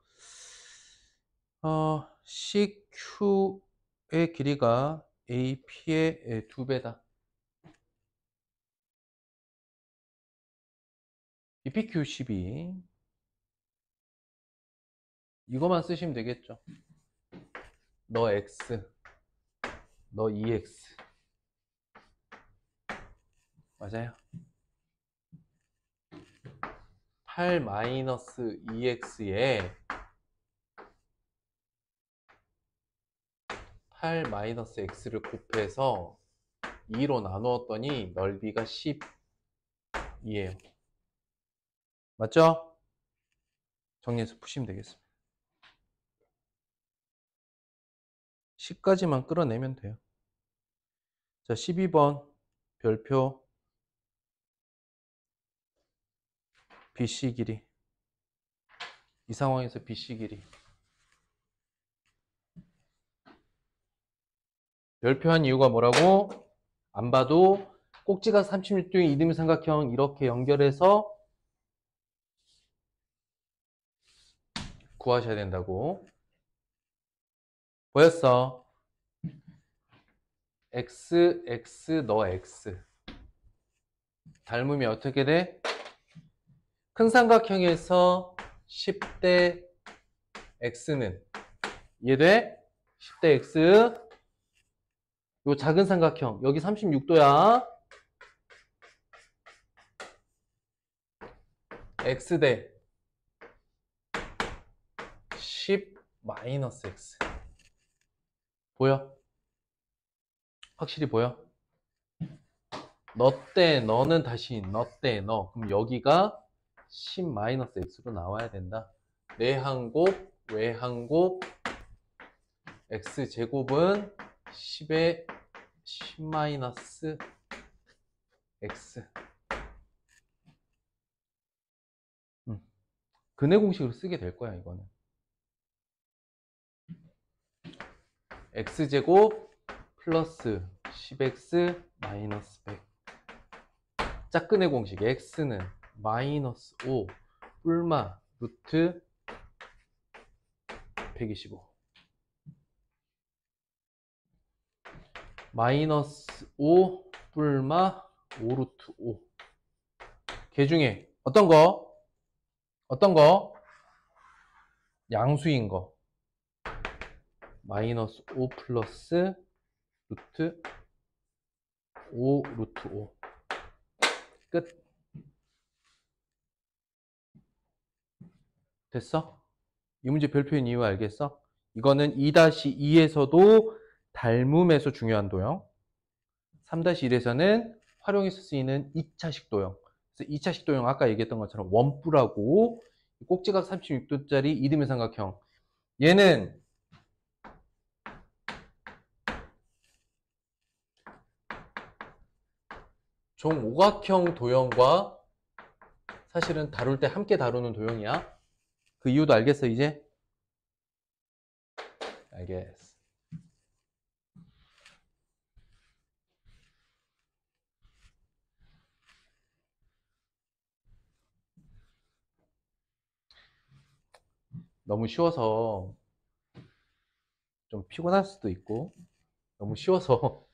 A: CQ의 길이가 AP의 2배다. BPQ 12 이거만 쓰시면 되겠죠. 너 X, 너 EX 맞아요. 8-2x에 8-x를 곱해서 2로 나누었더니 넓이가 10이에요. 맞죠? 정리해서 푸시면 되겠습니다. 10까지만 끌어내면 돼요. 자, 12번 별표 BC 길이. 이 상황에서 BC 길이. 별표한 이유가 뭐라고? 안 봐도 꼭지가 36도인 이등변 삼각형 이렇게 연결해서 구하셔야 된다고. 보였어? X, X, 너 X. 닮으면 어떻게 돼? 큰 삼각형에서 10대 X는 이해돼? 10대 X. 요 작은 삼각형 여기 36도야. X대 10-X. 보여? 확실히 보여? 너 때 너는 다시 너 때 너. 그럼 여기가 10-X로 나와야 된다. 내한 곱, 외한 곱, X제곱은 10에 10-X. 근해 공식으로 쓰게 될 거야, 이거는. X제곱 플러스 10X 마이너스 100. 짝근해 공식. X는 마이너스 5 뿔마 루트 125. 마이너스 5 뿔마 5 루트 5. 걔 중에 어떤 거? 어떤 거? 양수인 거. 마이너스 5 플러스 루트 5 루트 5. 끝. 됐어? 이 문제 별표인 이유 알겠어? 이거는 2-2에서도 닮음에서 중요한 도형, 3-1에서는 활용해서 쓰이는 2차식 도형. 그래서 2차식 도형 아까 얘기했던 것처럼 원뿔하고 꼭지가 36도짜리 이등변 삼각형. 얘는 종오각형 도형과 사실은 다룰 때 함께 다루는 도형이야. 그 이유도 알겠어 이제? 알겠어. 너무 쉬워서 좀 피곤할 수도 있고, 너무 쉬워서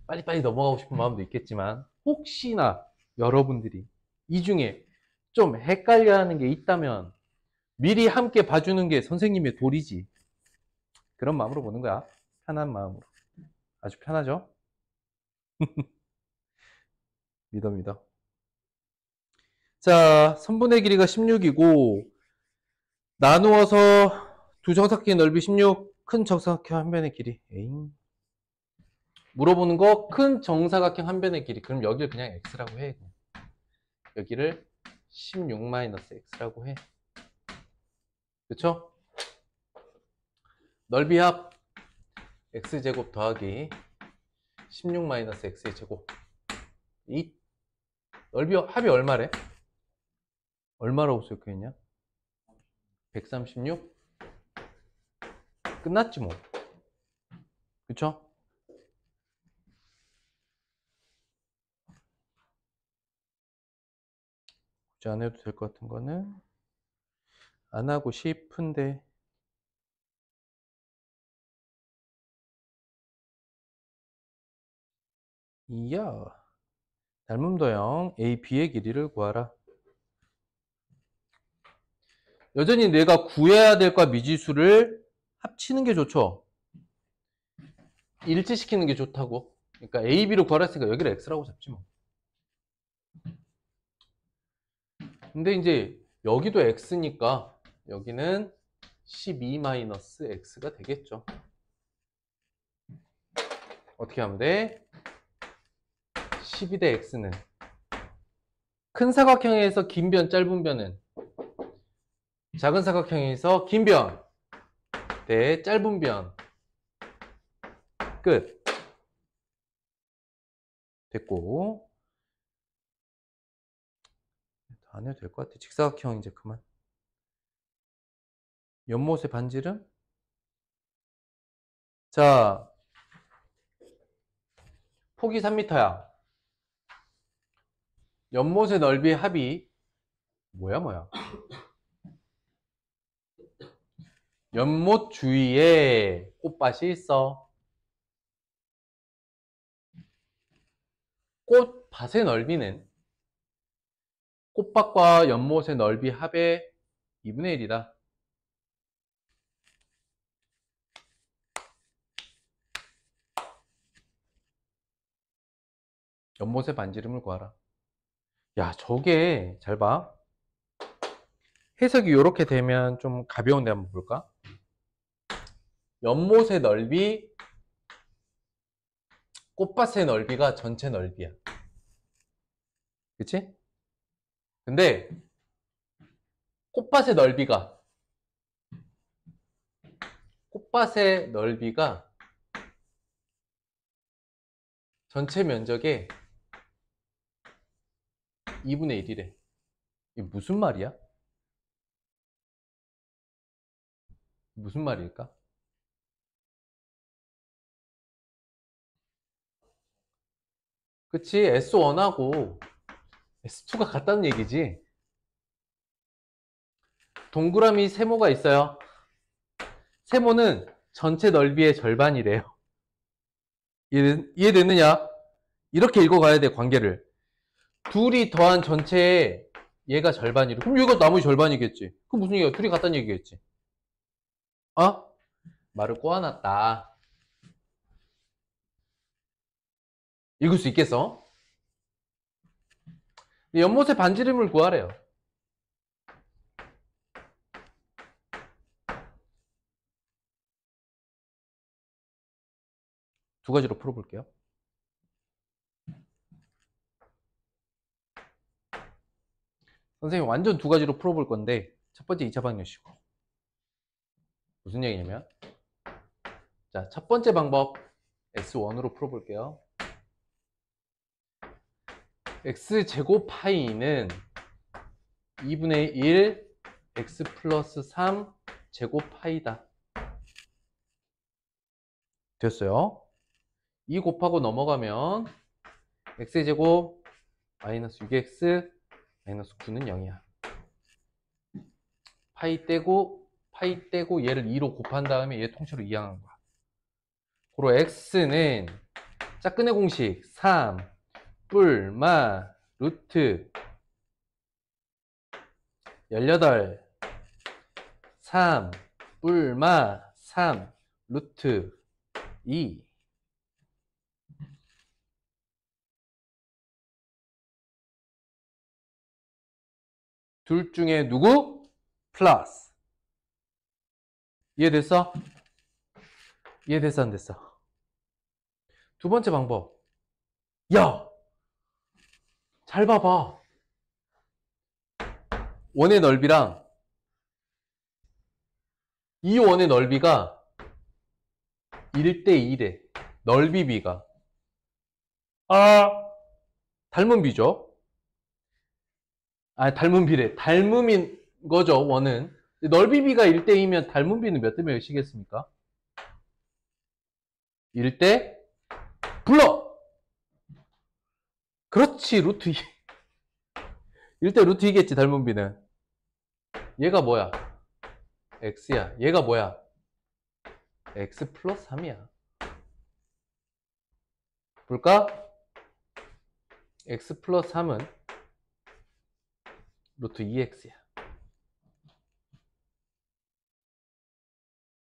A: 빨리빨리 넘어가고 싶은 마음도 있겠지만, 혹시나 여러분들이 이 중에 좀 헷갈려하는 게 있다면 미리 함께 봐주는 게 선생님의 도리지. 그런 마음으로 보는 거야. 편한 마음으로. 아주 편하죠? 믿어. 자, 선분의 길이가 16이고 나누어서 두 정사각의 넓이 16. 큰 정사각형 한 변의 길이. 에잉. 물어보는 거 큰 정사각형 한 변의 길이. 그럼 여기를 그냥 x라고 해. 여기를 16-x라고 해. 그쵸? 넓이 합 x제곱 더하기 16-x의 제곱. 이 넓이 합이 얼마래? 얼마라고 써있겠냐? 136? 끝났지 뭐. 그쵸? 굳이 안 해도 될 것 같은 거는 안 하고 싶은데. 이야. 닮음 도형 A, B의 길이를 구하라. 여전히 내가 구해야 될 과 미지수를 합치는 게 좋죠. 일치시키는 게 좋다고. 그러니까 A, B로 구하라 했으니까 여기를 X라고 잡지 뭐. 근데 이제 여기도 X니까 여기는 12-X가 되겠죠. 어떻게 하면 돼? 12 대 X는 큰 사각형에서 긴 변, 짧은 변은 작은 사각형에서 긴 변 대 짧은 변. 끝. 됐고. 안 해도 될 것 같아. 직사각형 이제 그만. 연못의 반지름? 자, 폭이 3m야. 연못의 넓이 합이 뭐야? 연못 주위에 꽃밭이 있어. 꽃밭의 넓이는 꽃밭과 연못의 넓이 합의 2분의 1이다. 연못의 반지름을 구하라. 야, 저게 잘 봐. 해석이 이렇게 되면 좀 가벼운데 한번 볼까? 연못의 넓이, 꽃밭의 넓이가 전체 넓이야. 그치? 근데 꽃밭의 넓이가 전체 면적의 2분의 1이래. 이게 무슨 말이야? 무슨 말일까? 그치? S1하고 S2가 같다는 얘기지. 동그라미 세모가 있어요. 세모는 전체 넓이의 절반이래요. 이해됐느냐? 이렇게 읽어가야 돼, 관계를. 둘이 더한 전체의 얘가 절반이래. 그럼 얘가 나머지 절반이겠지. 그럼 무슨 얘기야? 둘이 같다는 얘기겠지. 어? 말을 꼬아놨다. 읽을 수 있겠어? 연못의 반지름을 구하래요. 두 가지로 풀어볼게요. 선생님 완전 두 가지로 풀어볼 건데 첫 번째 2차 방정식이고. 무슨 얘기냐면, 자, 첫 번째 방법 S1으로 풀어볼게요. X제곱 파이는 2분의 1 X 플러스 3 제곱 파이다. 됐어요. 2 곱하고 넘어가면 X제곱 마이너스 6X 마이너스 9는 0이야. 파이 떼고 얘를 2로 곱한 다음에 얘 통째로 이항한 거야. 그리고 X는 짝근의 공식 3 뿔마 루트 18 3 뿔마 3 루트 2. 둘 중에 누구? 플러스. 이해됐어? 이해됐어, 안 됐어? 두 번째 방법. 야! 잘 봐봐. 원의 넓이랑 이 원의 넓이가 1대1에 넓이 비가 닮은 비죠. 닮은 비래. 닮음인 거죠, 원은. 넓이 비가 1대2면 닮은 비는 몇 대 몇이겠습니까? 1대 불러! 그렇지, 루트 2. 1대 루트 2겠지, 닮은 비는. 얘가 뭐야? x야. 얘가 뭐야? x 플러스 3이야. 볼까? x 플러스 3은 루트 2x야.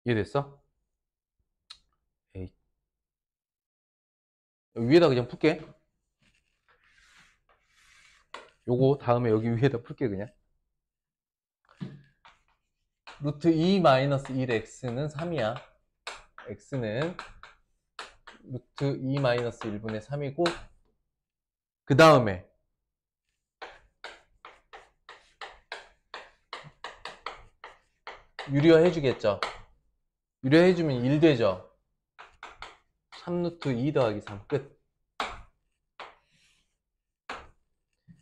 A: 이해됐어? 에이. 위에다 그냥 풀게. 요거 다음에 여기 위에다 풀게 그냥. 루트 2 마이너스 1x는 3이야. x는 루트 2 마이너스 1분의 3이고 그 다음에 유리화 해주겠죠. 유리화 해주면 1 되죠. 3루트 2 더하기 3 끝.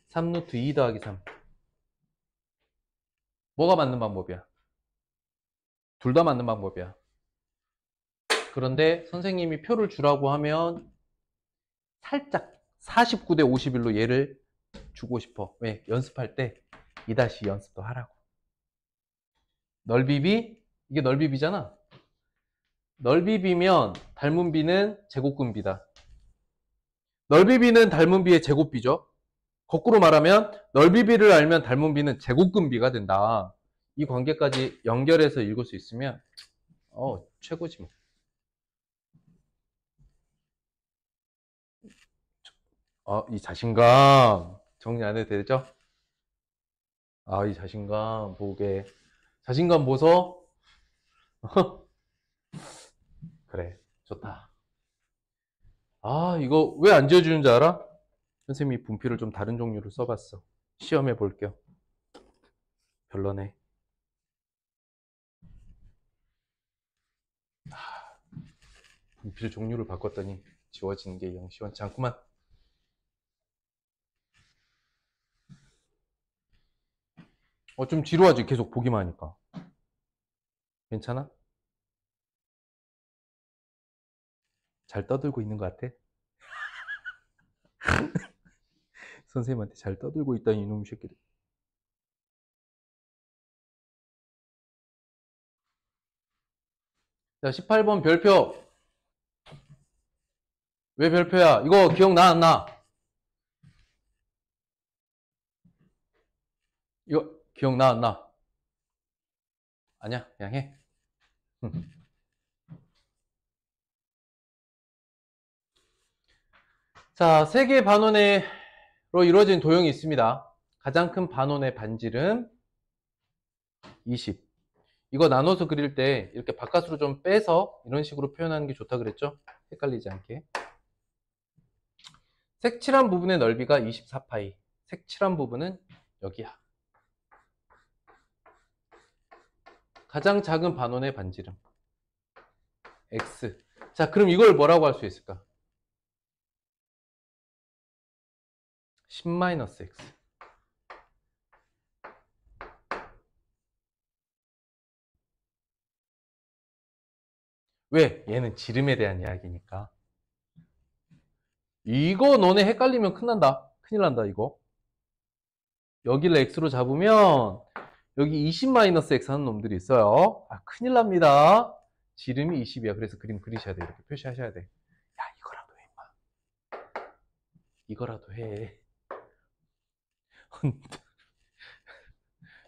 A: 3루트 2 더하기 3. 뭐가 맞는 방법이야? 둘 다 맞는 방법이야. 그런데 선생님이 표를 주라고 하면 살짝 49대 51로 얘를 주고 싶어. 왜? 연습할 때 2- 연습도 하라고. 넓이비, 이게 넓이비잖아. 넓이비면 닮은 비는 제곱근비다. 넓이비는 닮은 비의 제곱비죠. 거꾸로 말하면 넓이비를 알면 닮은 비는 제곱근비가 된다. 이 관계까지 연결해서 읽을 수 있으면 최고지 뭐. 이 자신감 정리 안 해도 되죠? 이 자신감 보게. 자신감 보소. 그래, 좋다. 이거 왜 안 지워주는 줄 알아? 선생님이 분필을 좀 다른 종류로 써봤어. 시험해 볼게요. 별로네. 분필 종류를 바꿨더니 지워지는 게 영 시원치 않구만. 좀 지루하지, 계속 보기만 하니까. 괜찮아? 잘 떠들고 있는 것 같아? 선생님한테 잘 떠들고 있다니, 이놈의 새끼들. 자, 18번 별표. 왜 별표야? 이거 기억나, 안 나? 이거 기억나, 안 나? 아니야, 그냥 해. 자, 세 개의 반원으로 이루어진 도형이 있습니다. 가장 큰 반원의 반지름 20. 이거 나눠서 그릴 때 이렇게 바깥으로 좀 빼서 이런 식으로 표현하는 게 좋다 그랬죠? 헷갈리지 않게. 색칠한 부분의 넓이가 24파이. 색칠한 부분은 여기야. 가장 작은 반원의 반지름 x. 자, 그럼 이걸 뭐라고 할 수 있을까? 10-x. 왜? 얘는 지름에 대한 이야기니까. 이거 너네 헷갈리면 큰일 난다 이거. 여기를 x로 잡으면 여기 20-x 하는 놈들이 있어요. 큰일 납니다. 지름이 20이야. 그래서 그림 그리셔야 돼. 이렇게 표시하셔야 돼. 야, 이거라도 해, 임마. 이거라도 해.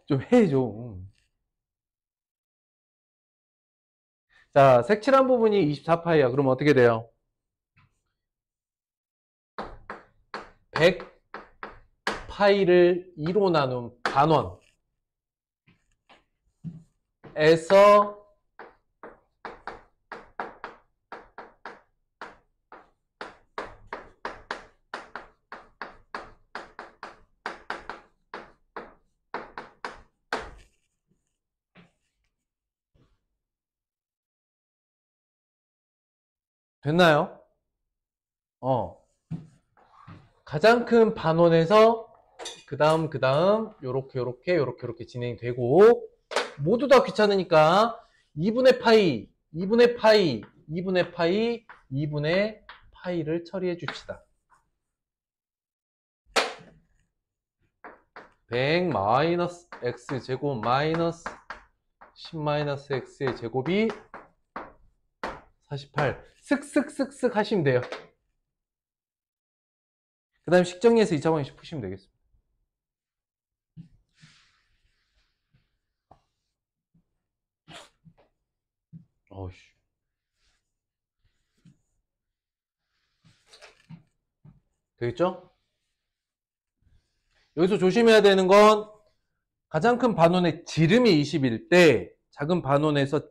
A: 좀 해, 좀. 자, 색칠한 부분이 24파이야. 그럼 어떻게 돼요? 100파이를 2로 나눈 반원에서 됐나요? 가장 큰 반원에서 그 다음 요렇게 진행이 되고, 모두 다 귀찮으니까 2분의 파이, 2분의 파이, 2분의 파이, 2분의 파이를 처리해 줍시다. 100 마이너스 x제곱 마이너스 10 마이너스 x의 제곱이 48. 슥슥슥슥 하시면 돼요. 그 다음에 식정리해서 2차 방정식 푸시면 되겠습니다. 어이씨. 되겠죠? 여기서 조심해야 되는 건 가장 큰 반원의 지름이 20일 때 작은 반원에서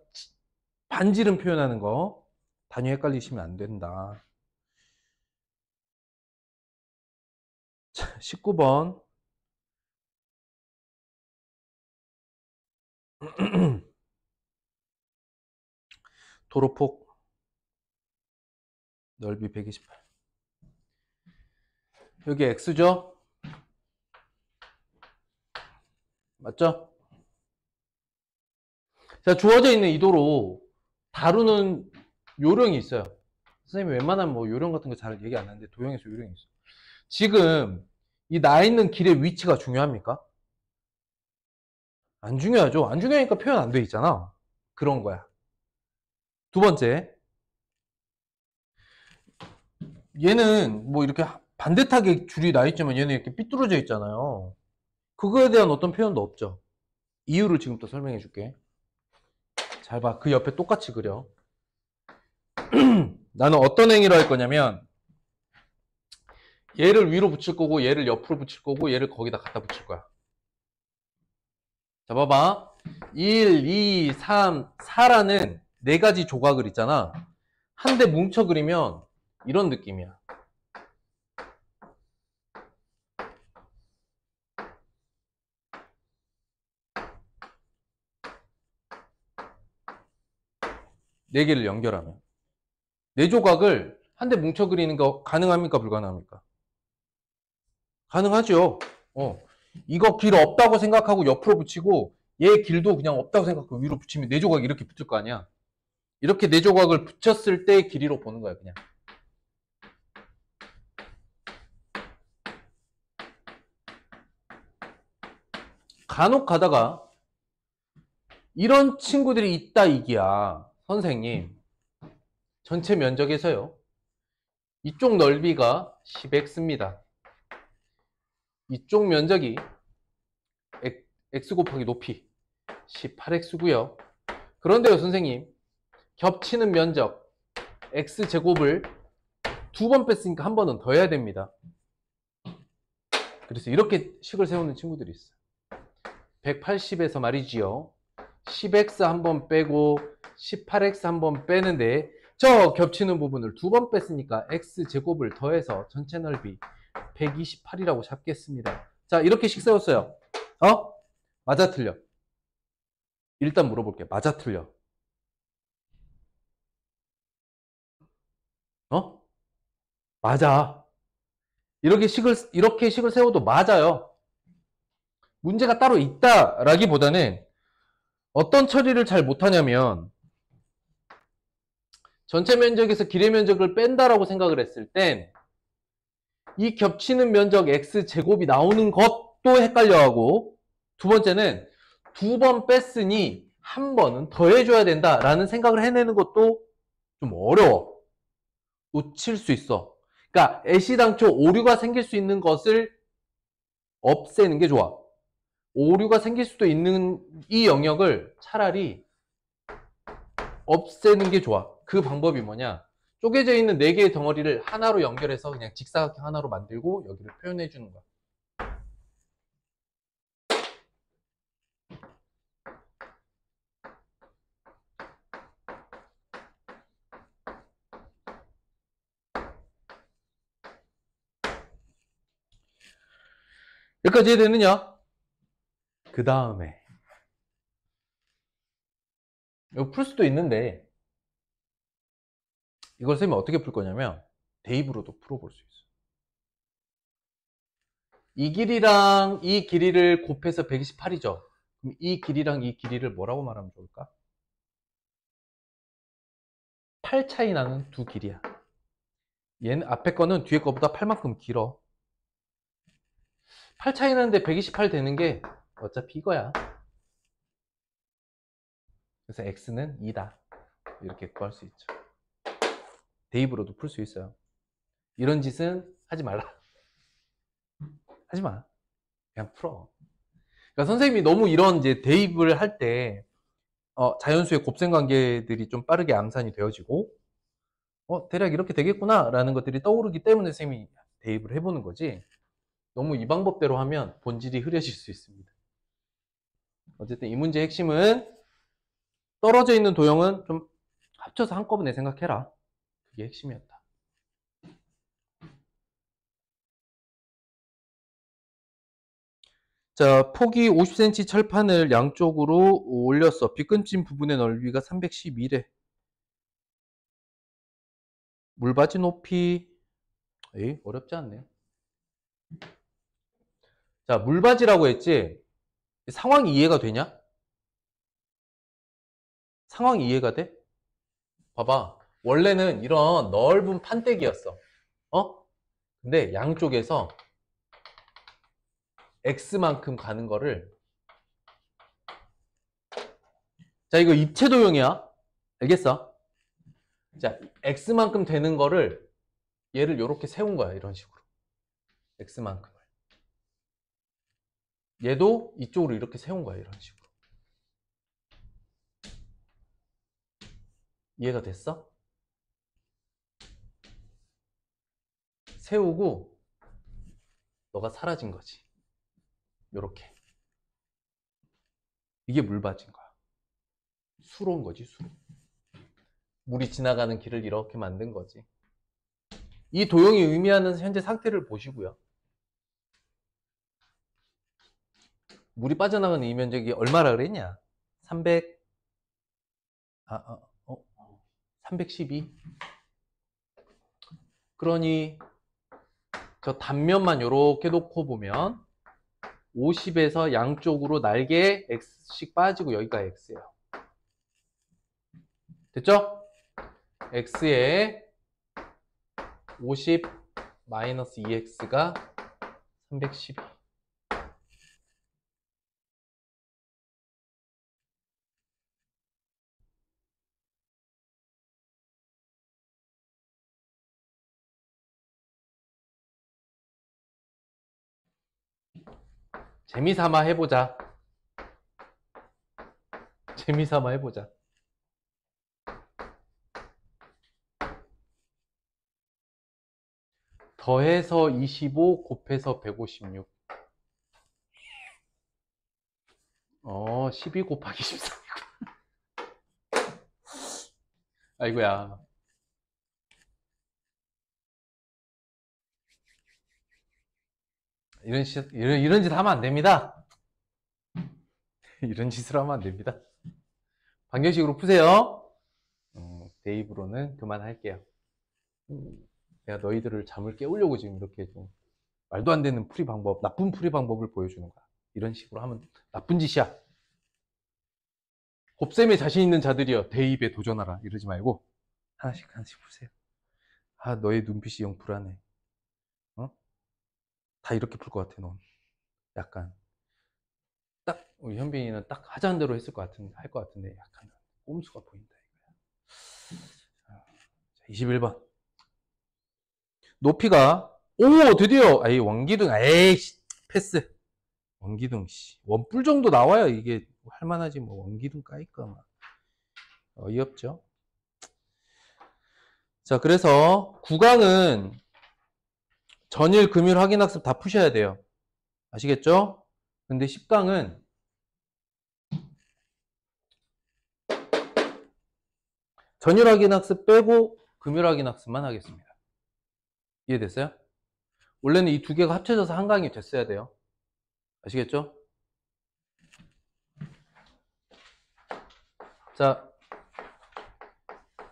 A: 반지름 표현하는 거 단위 헷갈리시면 안 된다. 자, 19번 도로폭 넓이 128. 여기 x죠? 맞죠? 자, 주어져 있는 이 도로 다루는 요령이 있어요. 선생님이 웬만하면 뭐 요령 같은 거 잘 얘기 안 하는데 도형에서 요령이 있어요. 지금 이 나 있는 길의 위치가 중요합니까? 안 중요하죠. 안 중요하니까 표현 안 돼 있잖아. 그런 거야. 두 번째, 얘는 뭐 이렇게 반듯하게 줄이 나 있지만 얘는 이렇게 삐뚤어져 있잖아요. 그거에 대한 어떤 표현도 없죠. 이유를 지금 또 설명해 줄게. 잘 봐. 그 옆에 똑같이 그려. 나는 어떤 행위를 할 거냐면 얘를 위로 붙일 거고 얘를 옆으로 붙일 거고 얘를 거기다 갖다 붙일 거야. 자, 봐봐. 1, 2, 3, 4라는 네 가지 조각을 있잖아. 한 대 뭉쳐 그리면 이런 느낌이야. 네 개를 연결하면. 네 조각을 한 대 뭉쳐 그리는 거 가능합니까? 불가능합니까? 가능하죠. 이거 길 없다고 생각하고 옆으로 붙이고 얘 길도 그냥 없다고 생각하고 위로 붙이면 네 조각이 이렇게 붙을 거 아니야. 이렇게 네 조각을 붙였을 때 길이로 보는 거야, 그냥. 간혹 가다가 이런 친구들이 있다 이기야. 선생님, 전체 면적에서요. 이쪽 넓이가 10x입니다. 이쪽 면적이 x 곱하기 높이 18x고요. 그런데요, 선생님, 겹치는 면적 x제곱을 두 번 뺐으니까 한 번은 더 해야 됩니다. 그래서 이렇게 식을 세우는 친구들이 있어요. 180에서 말이지요. 10x 한 번 빼고 18x 한 번 빼는데 저 겹치는 부분을 두 번 뺐으니까 x제곱을 더해서 전체 넓이 128이라고 잡겠습니다. 자, 이렇게 식 세웠어요. 맞아 틀려? 일단 물어볼게. 맞아 틀려? 맞아. 이렇게 식을 세워도 맞아요. 문제가 따로 있다라기보다는 어떤 처리를 잘 못하냐면 전체 면적에서 길의 면적을 뺀다라고 생각을 했을 땐 이 겹치는 면적 x제곱이 나오는 것도 헷갈려하고, 두 번째는 두 번 뺐으니 한 번은 더해줘야 된다라는 생각을 해내는 것도 좀 어려워. 놓칠 수 있어. 그러니까 애시당초 오류가 생길 수 있는 것을 없애는 게 좋아. 오류가 생길 수도 있는 이 영역을 차라리 없애는 게 좋아. 그 방법이 뭐냐? 쪼개져 있는 4개의 덩어리를 하나로 연결해서 그냥 직사각형 하나로 만들고 여기를 표현해 주는 거야. 여기까지 이해되느냐? 그 다음에 이거 풀 수도 있는데 이걸 쌤이 어떻게 풀 거냐면 대입으로도 풀어볼 수 있어. 이 길이랑 이 길이를 곱해서 128이죠. 그럼 이 길이랑 이 길이를 뭐라고 말하면 좋을까? 8 차이 나는 두 길이야. 얘는 앞에 거는 뒤에 거보다 8만큼 길어. 8 차이 나는데 128 되는 게 어차피 이거야. 그래서 x는 2다. 이렇게 구할 수 있죠. 대입으로도 풀 수 있어요. 이런 짓은 하지 말라. 하지 마. 그냥 풀어. 그러니까 선생님이 너무 이런 이제 대입을 할 때 자연수의 곱셈 관계들이 좀 빠르게 암산이 되어지고 대략 이렇게 되겠구나 라는 것들이 떠오르기 때문에 선생님이 대입을 해보는 거지, 너무 이 방법대로 하면 본질이 흐려질 수 있습니다. 어쨌든 이 문제의 핵심은 떨어져 있는 도형은 좀 합쳐서 한꺼번에 생각해라. 그게 핵심이었다. 자, 폭이 50cm 철판을 양쪽으로 올렸어. 빗근진 부분의 넓이가 312래. 물바지 높이, 어렵지 않네요. 자, 물바지라고 했지? 상황이 이해가 되냐? 상황이 이해가 돼? 봐봐. 원래는 이런 넓은 판때기였어. 근데 양쪽에서 x만큼 가는 거를, 자, 이거 입체 도형이야. 알겠어? 자, x만큼 되는 거를 얘를 이렇게 세운 거야. 이런 식으로. x만큼을. 얘도 이쪽으로 이렇게 세운 거야. 이런 식으로. 이해가 됐어? 세우고 너가 사라진 거지. 요렇게. 이게 물받인 거야. 수로인 거지, 수로. 물이 지나가는 길을 이렇게 만든 거지. 이 도형이 의미하는 현재 상태를 보시고요. 물이 빠져나가는 이 면적이 얼마라 그랬냐? 312. 그러니 저 단면만 이렇게 놓고 보면 50에서 양쪽으로 날개 x씩 빠지고 여기가 x예요. 됐죠? x에 50 마이너스 2x가 312. 재미삼아 해보자. 재미삼아 해보자. 더해서 25 곱해서 156. 12 곱하기 13. 아이고야. 이런 짓 하면 안 됩니다. 이런 짓을 하면 안 됩니다. 방정식으로 푸세요. 대입으로는 그만할게요. 내가 너희들을 잠을 깨우려고 지금 이렇게 좀 말도 안 되는 풀이 방법, 나쁜 풀이 방법을 보여주는 거야. 이런 식으로 하면 나쁜 짓이야. 곱셈에 자신 있는 자들이여 대입에 도전하라 이러지 말고 하나씩 하나씩 푸세요. 너의 눈빛이 영 불안해. 다 이렇게 풀 것 같아. 넌 약간 딱 우리 현빈이는 딱 하자는 대로 했을 것 같은데, 할 것 같은데 약간 꼼수가 보인다 이거야. 21번 높이가, 드디어 원기둥, 패스. 원기둥 원뿔 정도 나와야 이게 할만하지, 뭐 원기둥 까이까 막 어이없죠. 자, 그래서 9강은 전일 금요일 확인학습 다 푸셔야 돼요. 아시겠죠? 근데 10강은 전일 확인학습 빼고 금요일 확인학습만 하겠습니다. 이해됐어요? 원래는 이 두 개가 합쳐져서 한 강이 됐어야 돼요. 아시겠죠? 자,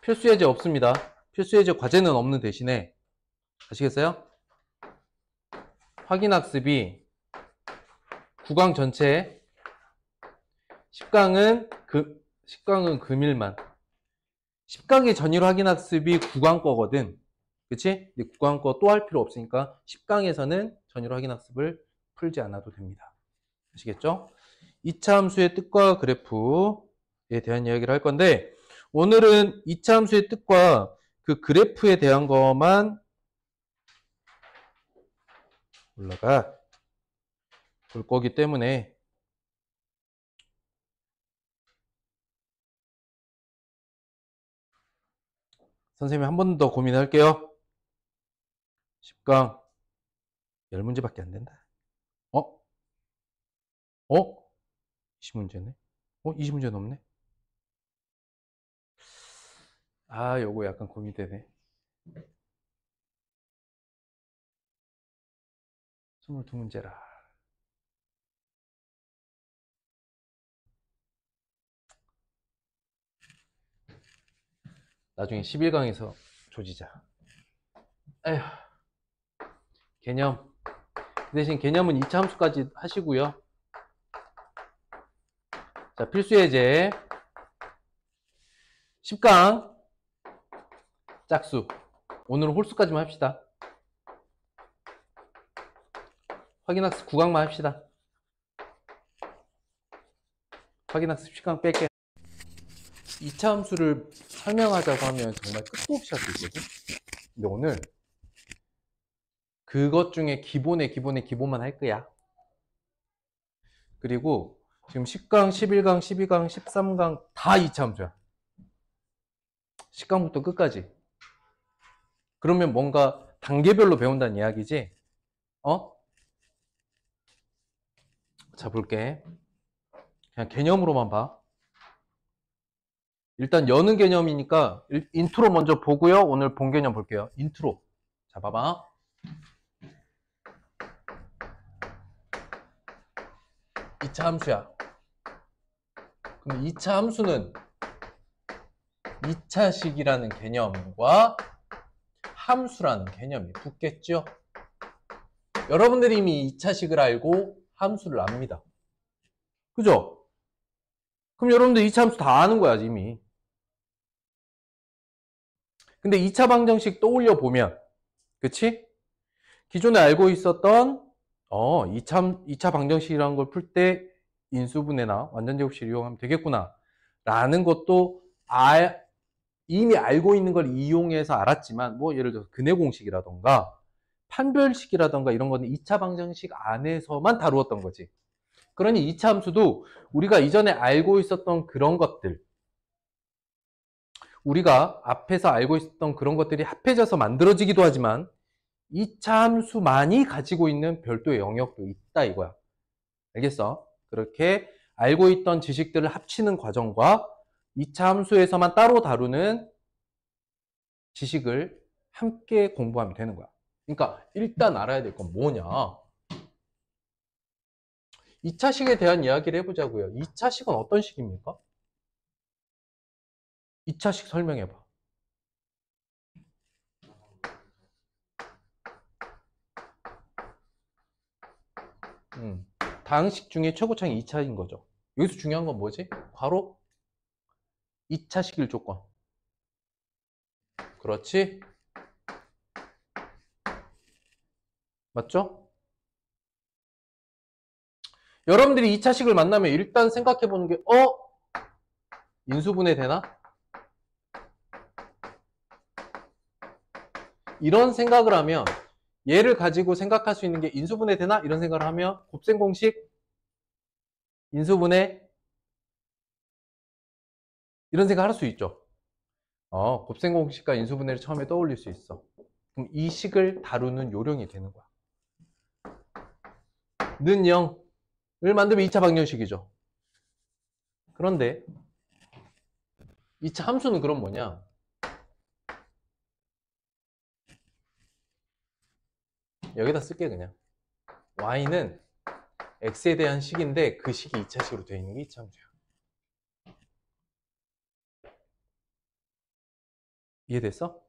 A: 필수 예제 없습니다. 필수 예제 과제는 없는 대신에 아시겠어요? 확인학습이 구강 전체 10강은 금일만 10강의 전일 확인학습이 9강 거거든. 그치? 근데 9강 거 또 할 필요 없으니까 10강에서는 전일 확인학습을 풀지 않아도 됩니다. 아시겠죠? 2차 함수의 뜻과 그래프에 대한 이야기를 할 건데 오늘은 2차 함수의 뜻과 그 그래프에 대한 것만 올라가 볼 거기 때문에 선생님이 한 번 더 고민할게요. 10강 10문제밖에 안 된다. 어? 20문제네? 20문제 넘네? 아, 요거 약간 고민되네. 22문제라. 나중에 11강에서 조지자. 에휴. 개념. 그 대신 개념은 2차 함수까지 하시고요. 자, 필수 예제. 10강. 짝수. 오늘은 홀수까지만 합시다. 확인학습 9강만 합시다. 확인학습 10강 뺄게. 2차 함수를 설명하자고 하면 정말 끝도 없이 할 수 있거든. 근데 오늘 그것 중에 기본의 기본만 할 거야. 그리고 지금 10강, 11강, 12강, 13강 다 2차 함수야. 10강부터 끝까지. 그러면 뭔가 단계별로 배운다는 이야기지? 자, 볼게. 그냥 개념으로만 봐. 일단 여는 개념이니까 인트로 먼저 보고요. 오늘 본 개념 볼게요. 인트로. 자, 봐봐. 2차 함수야. 그럼 2차 함수는 2차식이라는 개념과 함수라는 개념이 붙겠죠? 여러분들이 이미 2차식을 알고 함수를 압니다. 그죠? 그럼 여러분들 2차 함수 다 아는 거야, 이미. 근데 2차 방정식 떠올려 보면, 그치? 기존에 알고 있었던 2차 방정식이라는 걸 풀 때 인수분해나 완전제곱식을 이용하면 되겠구나 라는 것도 이미 알고 있는 걸 이용해서 알았지만 뭐 예를 들어서 근해공식이라던가 판별식이라던가 이런 거는 2차 방정식 안에서만 다루었던 거지. 그러니 2차 함수도 우리가 이전에 알고 있었던 그런 것들, 우리가 앞에서 알고 있었던 그런 것들이 합해져서 만들어지기도 하지만 2차 함수만이 가지고 있는 별도의 영역도 있다 이거야. 알겠어? 그렇게 알고 있던 지식들을 합치는 과정과 2차 함수에서만 따로 다루는 지식을 함께 공부하면 되는 거야. 그러니까 일단 알아야 될 건 뭐냐? 2차식에 대한 이야기를 해보자고요. 2차식은 어떤 식입니까? 2차식 설명해봐. 다항식 중에 최고차이 2차인 거죠. 여기서 중요한 건 뭐지? 바로 2차식일 조건. 그렇지? 맞죠? 여러분들이 2차식을 만나면 일단 생각해보는 게 인수분해 되나? 이런 생각을 하면 얘를 가지고 생각할 수 있는 게 인수분해 되나? 이런 생각을 하면 곱셈 공식, 인수분해 이런 생각 할 수 있죠. 곱셈 공식과 인수분해를 처음에 떠올릴 수 있어. 그럼 이 식을 다루는 요령이 되는 거야. 는 0을 만들면 2차 방정식이죠. 그런데 2차 함수는 그럼 뭐냐? 여기다 쓸게 그냥. y는 x에 대한 식인데 그 식이 2차식으로 되어 있는 게 2차 함수야. 이해됐어?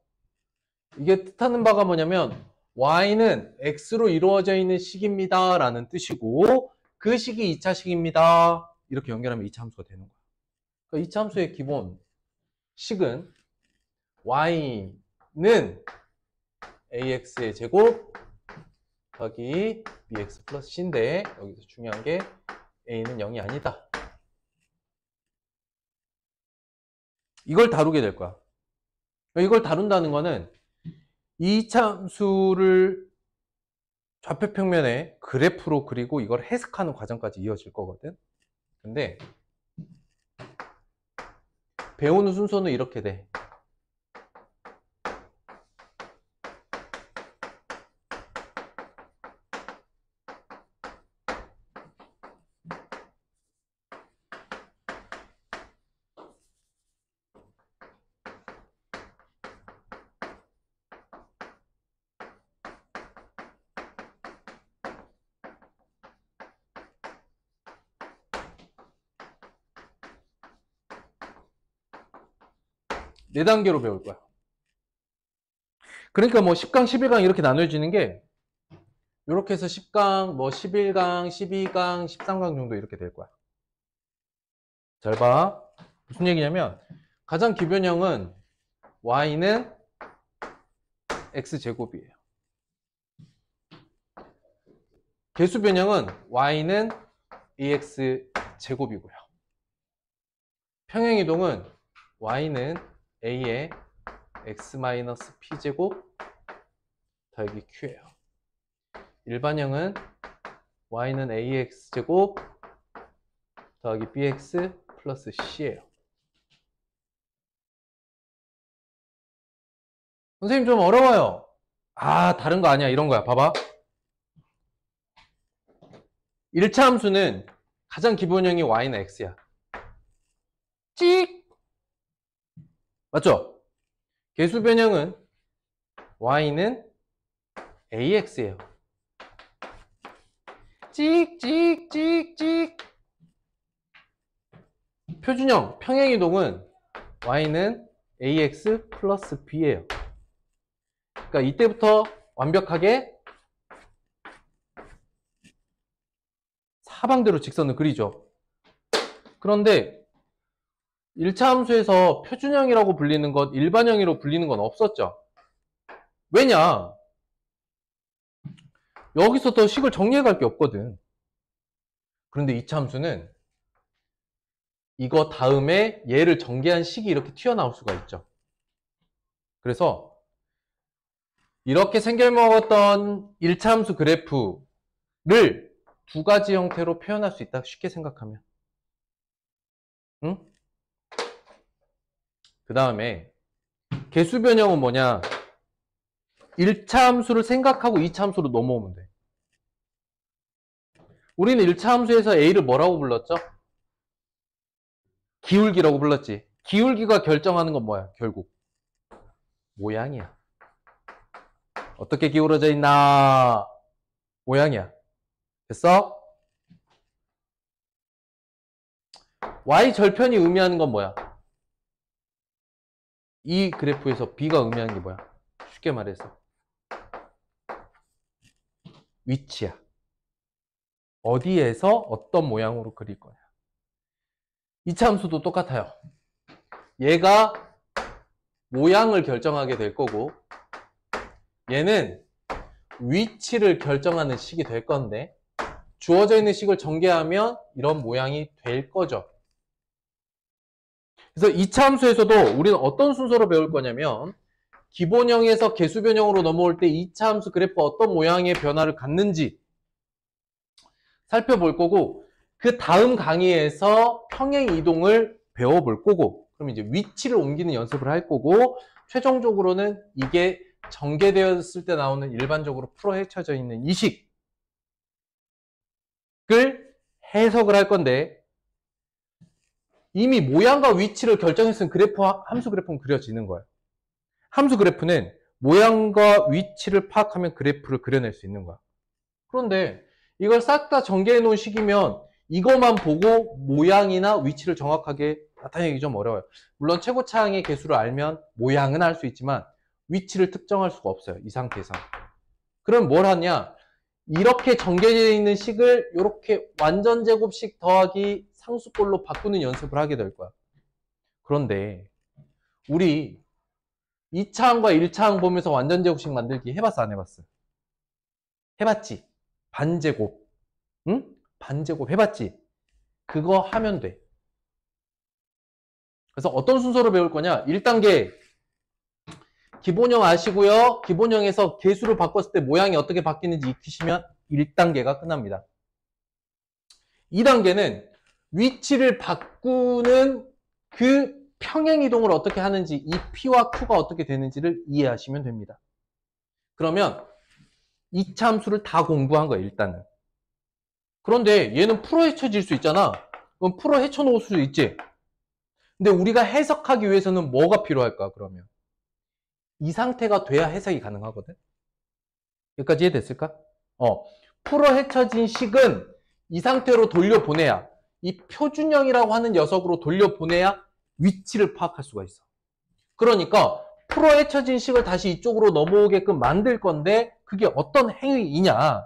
A: 이게 뜻하는 바가 뭐냐면 y는 x로 이루어져 있는 식입니다 라는 뜻이고 그 식이 2차 식입니다. 이렇게 연결하면 2차 함수가 되는 거야. 그러니까 2차 함수의 기본 식은 y는 ax의 제곱 더하기 bx 플러스 c인데 여기서 중요한 게 a는 0이 아니다. 이걸 다루게 될 거야. 이걸 다룬다는 거는 2차 함수를 좌표평면에 그래프로 그리고 이걸 해석하는 과정까지 이어질 거거든. 근데 배우는 순서는 이렇게 돼. 네 단계로 배울 거야. 그러니까 뭐 10강, 11강 이렇게 나눠지는 게 이렇게 해서 10강, 뭐 11강, 12강, 13강 정도 이렇게 될 거야. 잘 봐. 무슨 얘기냐면 가장 기본형은 y는 x제곱이에요. 개수 변형은 y는 ax제곱이고요. 평행이동은 y는 a의 x-p제곱 더하기 q예요. 일반형은 y는 ax제곱 더하기 bx 플러스 c예요. 선생님 좀 어려워요. 아, 다른 거 아니야. 이런 거야. 봐봐. 1차 함수는 가장 기본형이 y는 x야. 찍! 맞죠? 개수 변형은 y는 ax예요. 찍찍찍찍. 표준형 평행이동은 y는 ax 플러스 b예요. 그러니까 이때부터 완벽하게 사방대로 직선을 그리죠. 그런데 1차 함수에서 표준형이라고 불리는 것, 일반형으로 불리는 건 없었죠. 왜냐? 여기서 더 식을 정리해 갈 게 없거든. 그런데 2차 함수는 이거 다음에 얘를 전개한 식이 이렇게 튀어나올 수가 있죠. 그래서 이렇게 생겨먹었던 1차 함수 그래프를 두 가지 형태로 표현할 수 있다. 쉽게 생각하면. 응? 그 다음에 개수 변형은 뭐냐? 1차 함수를 생각하고 2차 함수로 넘어오면 돼. 우리는 1차 함수에서 a를 뭐라고 불렀죠? 기울기라고 불렀지. 기울기가 결정하는 건 뭐야? 결국 모양이야. 어떻게 기울어져 있나? 모양이야. 됐어? y절편이 의미하는 건 뭐야? 이 그래프에서 b가 의미하는 게 뭐야? 쉽게 말해서 위치야. 어디에서 어떤 모양으로 그릴 거냐. 2차 함수도 똑같아요. 얘가 모양을 결정하게 될 거고 얘는 위치를 결정하는 식이 될 건데 주어져 있는 식을 전개하면 이런 모양이 될 거죠. 그래서 2차 함수에서도 우리는 어떤 순서로 배울 거냐면 기본형에서 개수 변형으로 넘어올 때 2차 함수 그래프 어떤 모양의 변화를 갖는지 살펴볼 거고 그 다음 강의에서 평행 이동을 배워볼 거고 그럼 이제 위치를 옮기는 연습을 할 거고 최종적으로는 이게 전개되었을 때 나오는 일반적으로 풀어 헤쳐져 있는 이 식을 해석을 할 건데 이미 모양과 위치를 결정했으면 그래프, 함수 그래프는 그려지는 거예요. 함수 그래프는 모양과 위치를 파악하면 그래프를 그려낼 수 있는 거야. 그런데 이걸 싹 다 전개해 놓은 식이면 이것만 보고 모양이나 위치를 정확하게 나타내기 좀 어려워요. 물론 최고차항의 개수를 알면 모양은 알 수 있지만 위치를 특정할 수가 없어요. 이 상태에서. 그럼 뭘 하냐? 이렇게 전개되어 있는 식을 이렇게 완전 제곱식 더하기 상수꼴로 바꾸는 연습을 하게 될 거야. 그런데 우리 2차항과 1차항 보면서 완전 제곱식 만들기 해봤어, 안 해봤어? 해봤지? 반제곱. 응? 반제곱 해봤지? 그거 하면 돼. 그래서 어떤 순서로 배울 거냐? 1단계 기본형 아시고요. 기본형에서 개수를 바꿨을 때 모양이 어떻게 바뀌는지 익히시면 1단계가 끝납니다. 2단계는 위치를 바꾸는 그 평행이동을 어떻게 하는지, 이 P와 Q가 어떻게 되는지를 이해하시면 됩니다. 그러면 2차 함수를 다 공부한 거예요, 일단은. 그런데 얘는 풀어 헤쳐질 수 있잖아. 그럼 풀어 헤쳐 놓을 수 있지. 근데 우리가 해석하기 위해서는 뭐가 필요할까, 그러면? 이 상태가 돼야 해석이 가능하거든? 여기까지 이해됐을까? 풀어 헤쳐진 식은 이 상태로 돌려보내야, 이 표준형이라고 하는 녀석으로 돌려보내야 위치를 파악할 수가 있어. 그러니까 풀어 헤쳐진 식을 다시 이쪽으로 넘어오게끔 만들 건데 그게 어떤 행위이냐?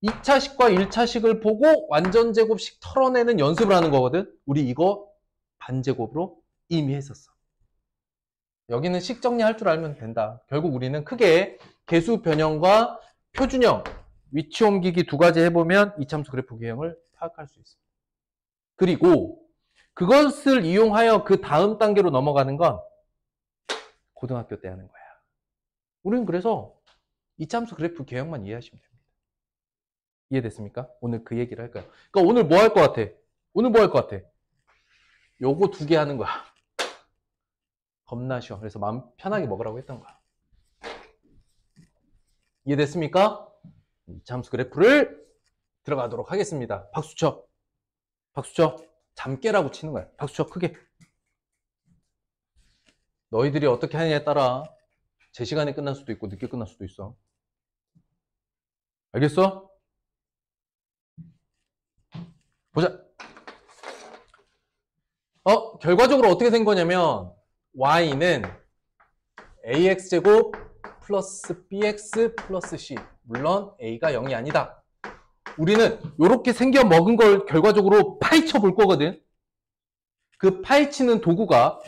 A: 2차식과 1차식을 보고 완전 제곱식 털어내는 연습을 하는 거거든. 우리 이거 반제곱으로 이미 했었어. 여기는 식 정리할 줄 알면 된다. 결국 우리는 크게 개수 변형과 표준형, 위치 옮기기 두 가지 해보면 이참수 그래프 개형을 파악할 수 있습니다. 그리고 그것을 이용하여 그 다음 단계로 넘어가는 건 고등학교 때 하는 거야. 우리는 그래서 이참수 그래프 개형만 이해하시면 됩니다. 이해됐습니까? 오늘 그 얘기를 할까요? 그러니까 오늘 뭐 할 것 같아? 오늘 뭐 할 것 같아? 요거 두 개 하는 거야. 겁나 쉬워. 그래서 마음 편하게 먹으라고 했던 거야. 이해됐습니까? 이참수 그래프를 들어가도록 하겠습니다. 박수 쳐. 박수 쳐. 잠 깨라고 치는 거야. 박수 쳐. 크게. 너희들이 어떻게 하느냐에 따라 제 시간에 끝날 수도 있고 늦게 끝날 수도 있어. 알겠어? 보자. 결과적으로 어떻게 된 거냐면 y는 ax제곱 플러스 bx 플러스 c. 물론 a가 0이 아니다. 우리는 이렇게 생겨 먹은 걸 결과적으로 파헤쳐 볼 거거든. 그 파헤치는 도구가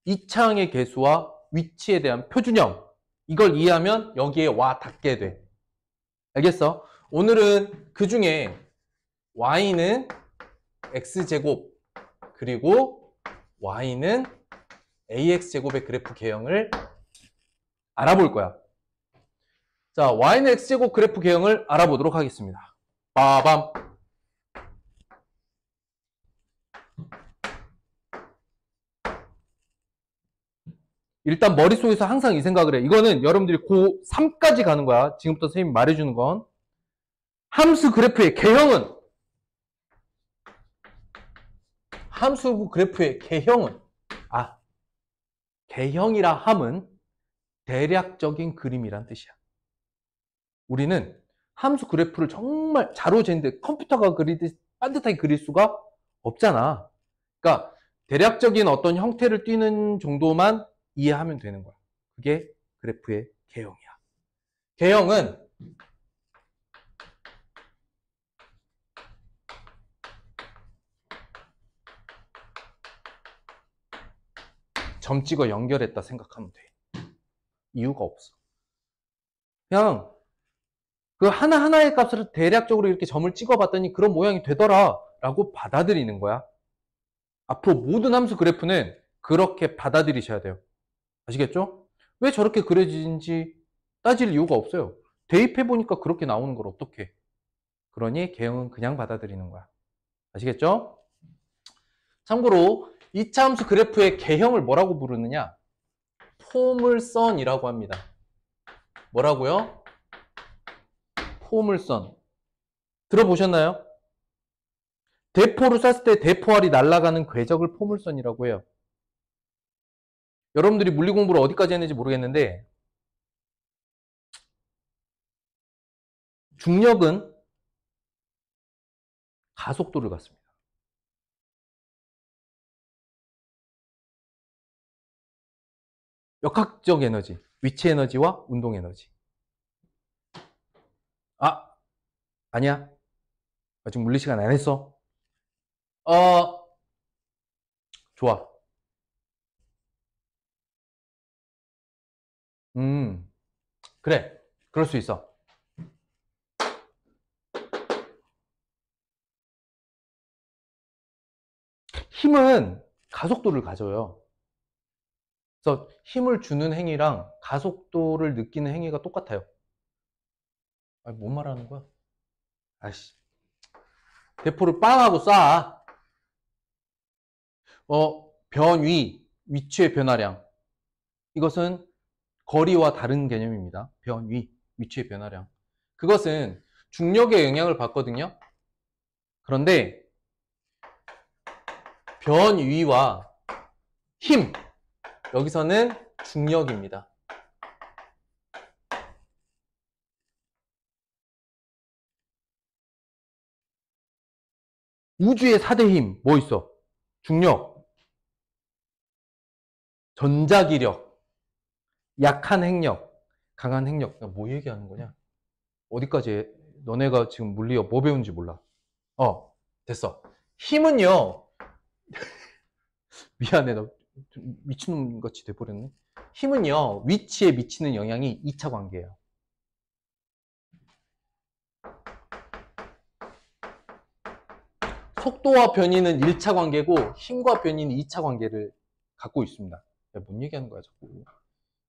A: 2차항의 개수와 위치에 대한 표준형. 이걸 이해하면 여기에 와 닿게 돼. 알겠어? 오늘은 그 중에 y는 x제곱 그리고 y는 ax제곱의 그래프 개형을 알아볼 거야. 자, y는 x제곱 그래프 개형을 알아보도록 하겠습니다. 빠밤. 일단 머릿속에서 항상 이 생각을 해. 이거는 여러분들이 고3까지 가는 거야. 지금부터 선생님이 말해주는 건. 함수 그래프의 개형은 개형이라 함은 대략적인 그림이란 뜻이야. 우리는 함수 그래프를 정말 자로 재는데 컴퓨터가 그리듯 반듯하게 그릴 수가 없잖아. 그러니까 대략적인 어떤 형태를 띠는 정도만 이해하면 되는 거야. 그게 그래프의 개형이야. 개형은 점 찍어 연결했다 생각하면 돼. 이유가 없어. 그냥 그 하나하나의 값을 대략적으로 이렇게 점을 찍어봤더니 그런 모양이 되더라 라고 받아들이는 거야. 앞으로 모든 함수 그래프는 그렇게 받아들이셔야 돼요. 아시겠죠? 왜 저렇게 그려지는지 따질 이유가 없어요. 대입해보니까 그렇게 나오는 걸 어떡해. 그러니 개형은 그냥 받아들이는 거야. 아시겠죠? 참고로 2차 함수 그래프의 개형을 뭐라고 부르느냐? 포물선이라고 합니다. 뭐라고요? 포물선. 들어보셨나요? 대포를 쐈을 때 대포알이 날아가는 궤적을 포물선이라고 해요. 여러분들이 물리 공부를 어디까지 했는지 모르겠는데 중력은 가속도를 갖습니다. 역학적 에너지, 위치 에너지와 운동 에너지. 아니야. 아직 물리 시간 안 했어. 좋아. 그래. 그럴 수 있어. 힘은 가속도를 가져요. 그래서 힘을 주는 행위랑 가속도를 느끼는 행위가 똑같아요. 뭔 말하는 거야? 아이씨. 대포를 빵 하고 쏴. 변위, 위치의 변화량. 이것은 거리와 다른 개념입니다. 변위, 위치의 변화량. 그것은 중력의 영향을 받거든요. 그런데 변위와 힘, 여기서는 중력입니다. 우주의 4대 힘, 뭐 있어? 중력, 전자기력, 약한 핵력, 강한 핵력. 뭐 얘기하는 거냐? 어디까지 해? 너네가 지금 물리학 뭐 배운지 몰라. 됐어. 힘은요, 미안해, 나 미친놈 같이 돼버렸네. 힘은요, 위치에 미치는 영향이 2차 관계예요. 속도와 변이는 1차 관계고 힘과 변이는 2차 관계를 갖고 있습니다. 야, 뭔 얘기하는 거야 자꾸.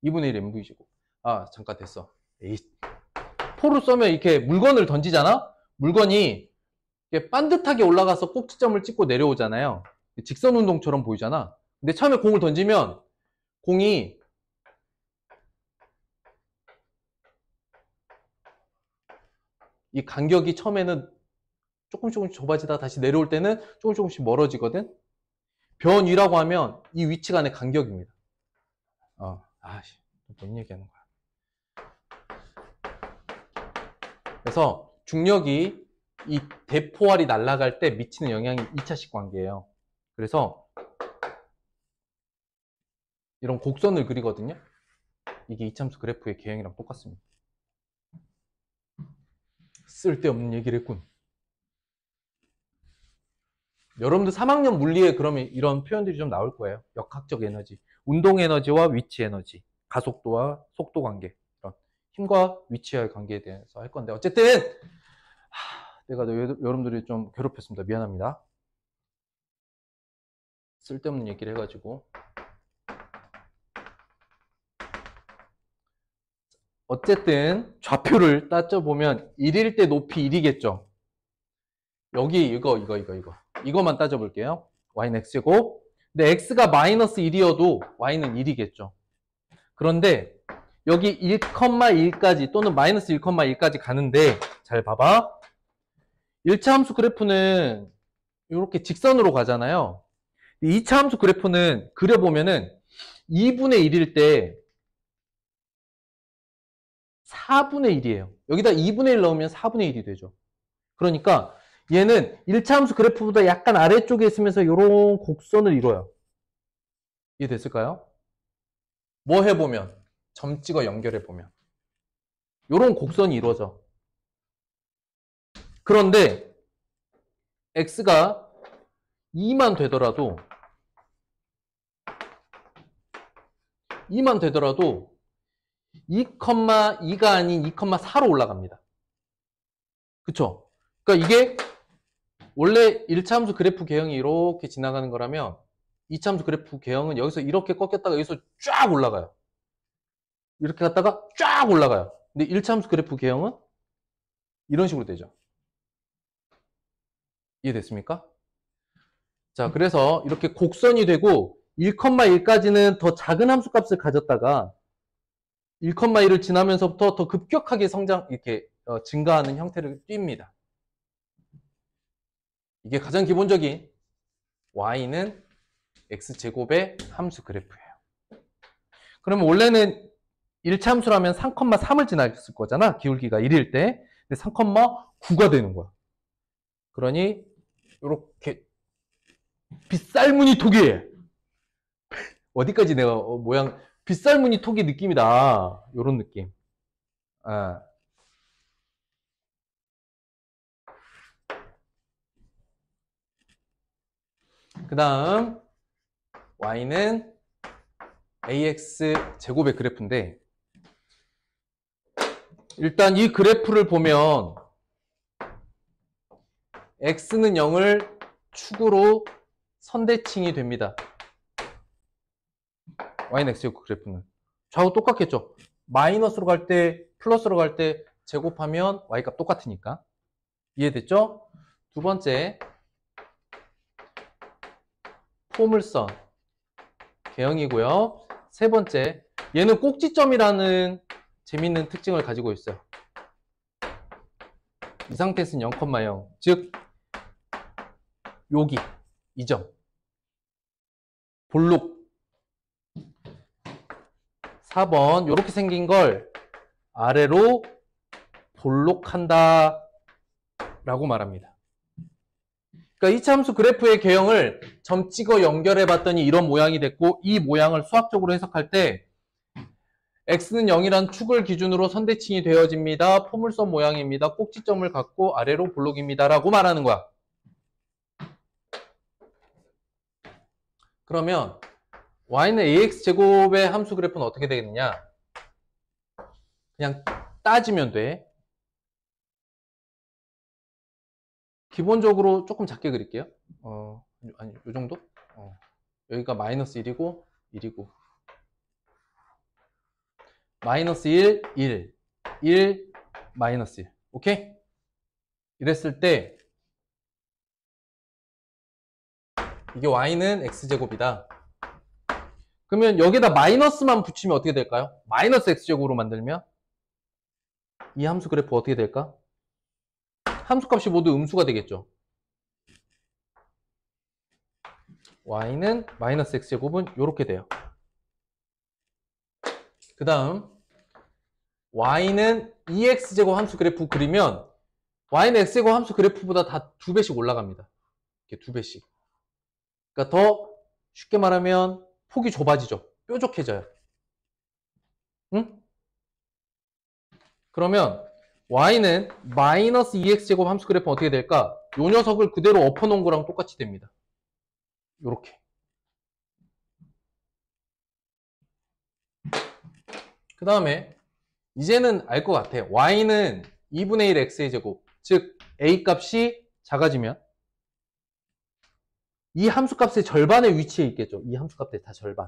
A: 2분의 1 mv시고. 잠깐 됐어. 에이, 포를 쏘면 이렇게 물건을 던지잖아? 물건이 반듯하게 올라가서 꼭지점을 찍고 내려오잖아요. 직선 운동처럼 보이잖아. 근데 처음에 공을 던지면 공이 이 간격이 처음에는 조금씩 좁아지다가 다시 내려올 때는 조금씩 멀어지거든. 변위라고 하면 이 위치 간의 간격입니다. 뭔 얘기하는 거야. 그래서 중력이 이 대포알이 날아갈 때 미치는 영향이 2차식 관계예요. 그래서 이런 곡선을 그리거든요. 이게 이참수 그래프의 개형이랑 똑같습니다. 쓸데없는 얘기를 했군. 여러분들 3학년 물리에 그러면 이런 표현들이 좀 나올 거예요. 역학적 에너지, 운동 에너지와 위치 에너지, 가속도와 속도 관계, 이런 힘과 위치와의 관계에 대해서 할 건데, 어쨌든 내가 여러분들이 좀 괴롭혔습니다. 미안합니다. 쓸데없는 얘기를 해가지고. 어쨌든 좌표를 따져보면 1일 때 높이 1이겠죠. 여기 이거만 따져볼게요. y는 x제곱. 근데 x가 마이너스 1이어도 y는 1이겠죠. 그런데 여기 1,1까지 또는 마이너스 1,1까지 가는데, 잘 봐봐. 1차 함수 그래프는 이렇게 직선으로 가잖아요. 2차 함수 그래프는 그려보면은 2분의 1일 때 4분의 1이에요. 여기다 2분의 1 넣으면 4분의 1이 되죠. 그러니까 얘는 1차 함수 그래프보다 약간 아래쪽에 있으면서 이런 곡선을 이뤄요. 이해됐을까요? 뭐 해보면? 점 찍어 연결해보면 이런 곡선이 이루어져. 그런데 x가 2만 되더라도 2,2가 아닌 2,4로 올라갑니다. 그쵸? 그러니까 이게 원래 1차 함수 그래프 개형이 이렇게 지나가는 거라면 2차 함수 그래프 개형은 여기서 이렇게 꺾였다가 여기서 쫙 올라가요. 이렇게 갔다가 쫙 올라가요. 근데 1차 함수 그래프 개형은 이런 식으로 되죠. 이해됐습니까? 자, 그래서 이렇게 곡선이 되고 1,1까지는 더 작은 함수 값을 가졌다가 1,1을 지나면서부터 더 급격하게 이렇게 증가하는 형태를 띱니다. 이게 가장 기본적인 y는 x제곱의 함수 그래프예요. 그러면 원래는 1차 함수라면 3,3을 지났을 거잖아. 기울기가 1일 때. 근데 3,9가 되는 거야. 그러니 이렇게 빗살무늬 토기. 어디까지 내가 모양 빗살무늬 톡이 느낌이 나. 요런 느낌. 아. 그 다음 y는 ax 제곱의 그래프인데, 일단 이 그래프를 보면 x는 0을 축으로 선대칭이 됩니다. y는 x제곱 그래프는 좌우 똑같겠죠. 마이너스로 갈 때 플러스로 갈 때 제곱하면 y값 똑같으니까. 이해됐죠? 두 번째, 포물선 개형이고요. 세 번째, 얘는 꼭지점이라는 재밌는 특징을 가지고 있어요. 이 상태에서는 0,0, 즉 여기 이 점 볼록. 4번 이렇게 생긴 걸 아래로 볼록한다 라고 말합니다. 그러니까 이차함수 그래프의 개형을 점 찍어 연결해 봤더니 이런 모양이 됐고, 이 모양을 수학적으로 해석할 때 x는 0이란 축을 기준으로 선대칭이 되어집니다. 포물선 모양입니다. 꼭지점을 갖고 아래로 볼록입니다 라고 말하는 거야. 그러면 y는 ax제곱의 함수 그래프는 어떻게 되겠느냐? 그냥 따지면 돼. 기본적으로 조금 작게 그릴게요. 아니, 요 정도? 여기가 마이너스 1이고, 1이고. 마이너스 1, 1, 1, 마이너스 1. 오케이? 이랬을 때, 이게 y는 x제곱이다. 그러면 여기다 마이너스만 붙이면 어떻게 될까요? 마이너스 x제곱으로 만들면 이 함수 그래프 어떻게 될까? 함수값이 모두 음수가 되겠죠. y는 마이너스 x제곱은 이렇게 돼요. 그 다음 y는 2x제곱 함수 그래프 그리면 y는 x제곱 함수 그래프보다 다 2배씩 올라갑니다. 이렇게 2배씩. 그러니까 더 쉽게 말하면 폭이 좁아지죠. 뾰족해져요. 응? 그러면 y는 마이너스 2x제곱 함수 그래프는 어떻게 될까? 요 녀석을 그대로 엎어놓은 거랑 똑같이 됩니다. 요렇게. 그 다음에 이제는 알 것 같아. y는 2분의 1 x의 제곱, 즉 a 값이 작아지면 이 함수 값의 절반의 위치에 있겠죠. 이 함수 값의 다 절반.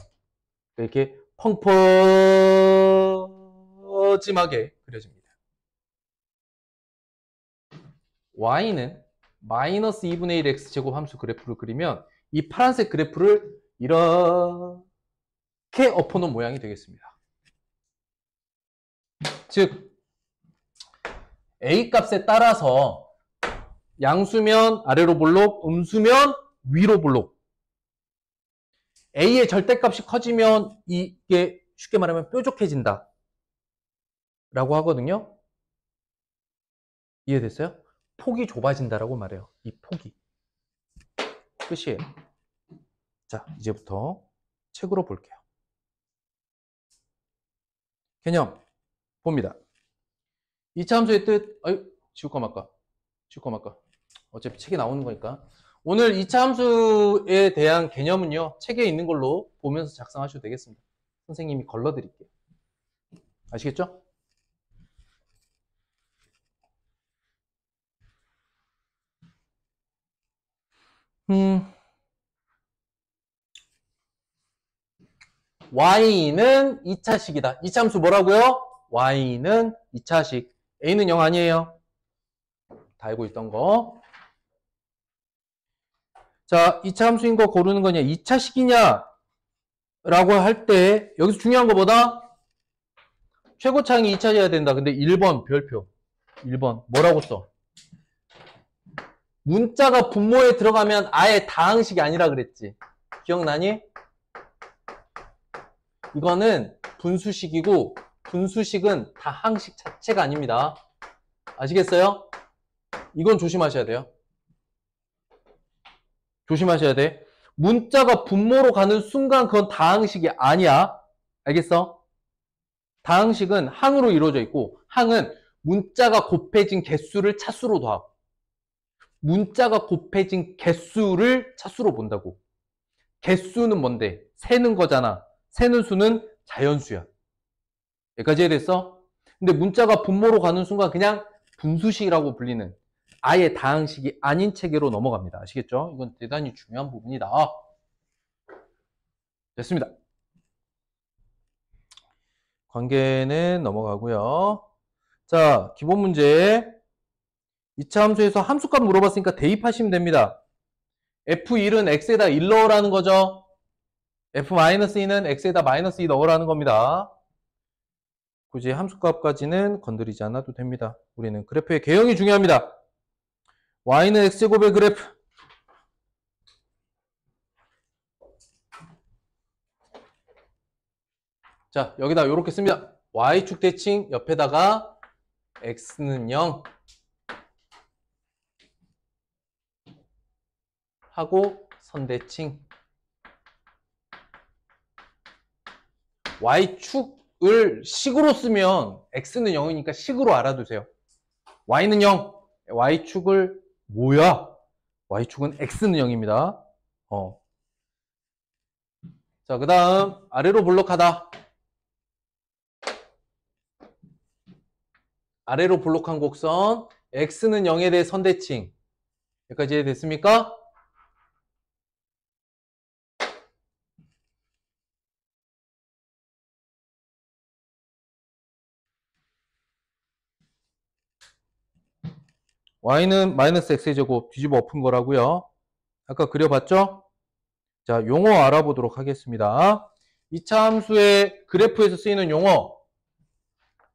A: 이렇게 펑퍼짐하게 그려집니다. y는 마이너스 2분의 1 x제곱 함수 그래프를 그리면 이 파란색 그래프를 이렇게 엎어놓은 모양이 되겠습니다. 즉 a 값에 따라서 양수면 아래로 볼록, 음수면 위로 볼록. a의 절대값이 커지면 이게 쉽게 말하면 뾰족해진다 라고 하거든요. 이해됐어요? 폭이 좁아진다라고 말해요. 이 폭이. 끝이에요. 자, 이제부터 책으로 볼게요. 개념 봅니다. 이차 함수의 뜻, 지울까 말까? 지울까 말까? 어차피 책에 나오는 거니까. 오늘 2차 함수에 대한 개념은요, 책에 있는 걸로 보면서 작성하셔도 되겠습니다. 선생님이 걸러드릴게요. 아시겠죠? y는 2차식이다. 2차 함수 뭐라고요? y는 2차식. a는 0 아니에요. 다 알고 있던 거. 자, 2차 함수인 거 고르는 거냐, 2차식이냐 라고 할 때 여기서 중요한 거보다 최고차항이 2차여야 된다. 근데 1번 별표. 1번 뭐라고 써? 문자가 분모에 들어가면 아예 다항식이 아니라 그랬지. 기억나니? 이거는 분수식이고, 분수식은 다항식 자체가 아닙니다. 아시겠어요? 이건 조심하셔야 돼요. 조심하셔야 돼. 문자가 분모로 가는 순간 그건 다항식이 아니야. 알겠어? 다항식은 항으로 이루어져 있고 항은 문자가 곱해진 개수를 차수로 더하고 문자가 곱해진 개수를 차수로 본다고. 개수는 뭔데? 세는 거잖아. 세는 수는 자연수야. 여기까지 이해됐어? 근데 문자가 분모로 가는 순간 그냥 분수식이라고 불리는 아예 다항식이 아닌 체계로 넘어갑니다. 아시겠죠? 이건 대단히 중요한 부분이다. 됐습니다. 관계는 넘어가고요. 자, 기본 문제. 2차 함수에서 함수값 물어봤으니까 대입하시면 됩니다. F1은 x에다 1 넣으라는 거죠. F-2는 x에다 -2 넣으라는 겁니다. 굳이 함수값까지는 건드리지 않아도 됩니다. 우리는 그래프의 개형이 중요합니다. y는 x제곱의 그래프. 자, 여기다 이렇게 씁니다. y축 대칭 옆에다가 x는 0 하고 선대칭. y축을 식으로 쓰면 x는 0이니까 식으로 알아두세요. y는 0. y축을 뭐야? y축은 x는 0입니다. 자, 그 다음 아래로 볼록하다. 아래로 볼록한 곡선 x는 0에 대해 선대칭. 여기까지 이해됐습니까? y는 -x의 제곱 뒤집어 엎은 거라고요. 아까 그려봤죠? 자, 용어 알아보도록 하겠습니다. 2차 함수의 그래프에서 쓰이는 용어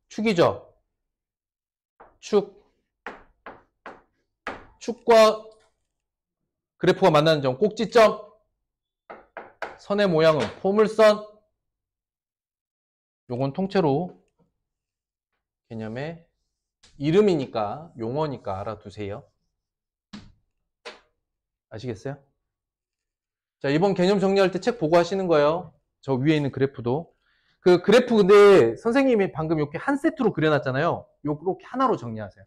A: 축이죠. 축과 그래프가 만나는 점 꼭지점. 선의 모양은 포물선. 요건 통째로 개념의 이름이니까 용어니까 알아두세요. 아시겠어요? 자, 이번 개념 정리할 때 책 보고 하시는 거예요. 저 위에 있는 그래프도. 그 그래프 근데 선생님이 방금 이렇게 한 세트로 그려놨잖아요. 요렇게 하나로 정리하세요.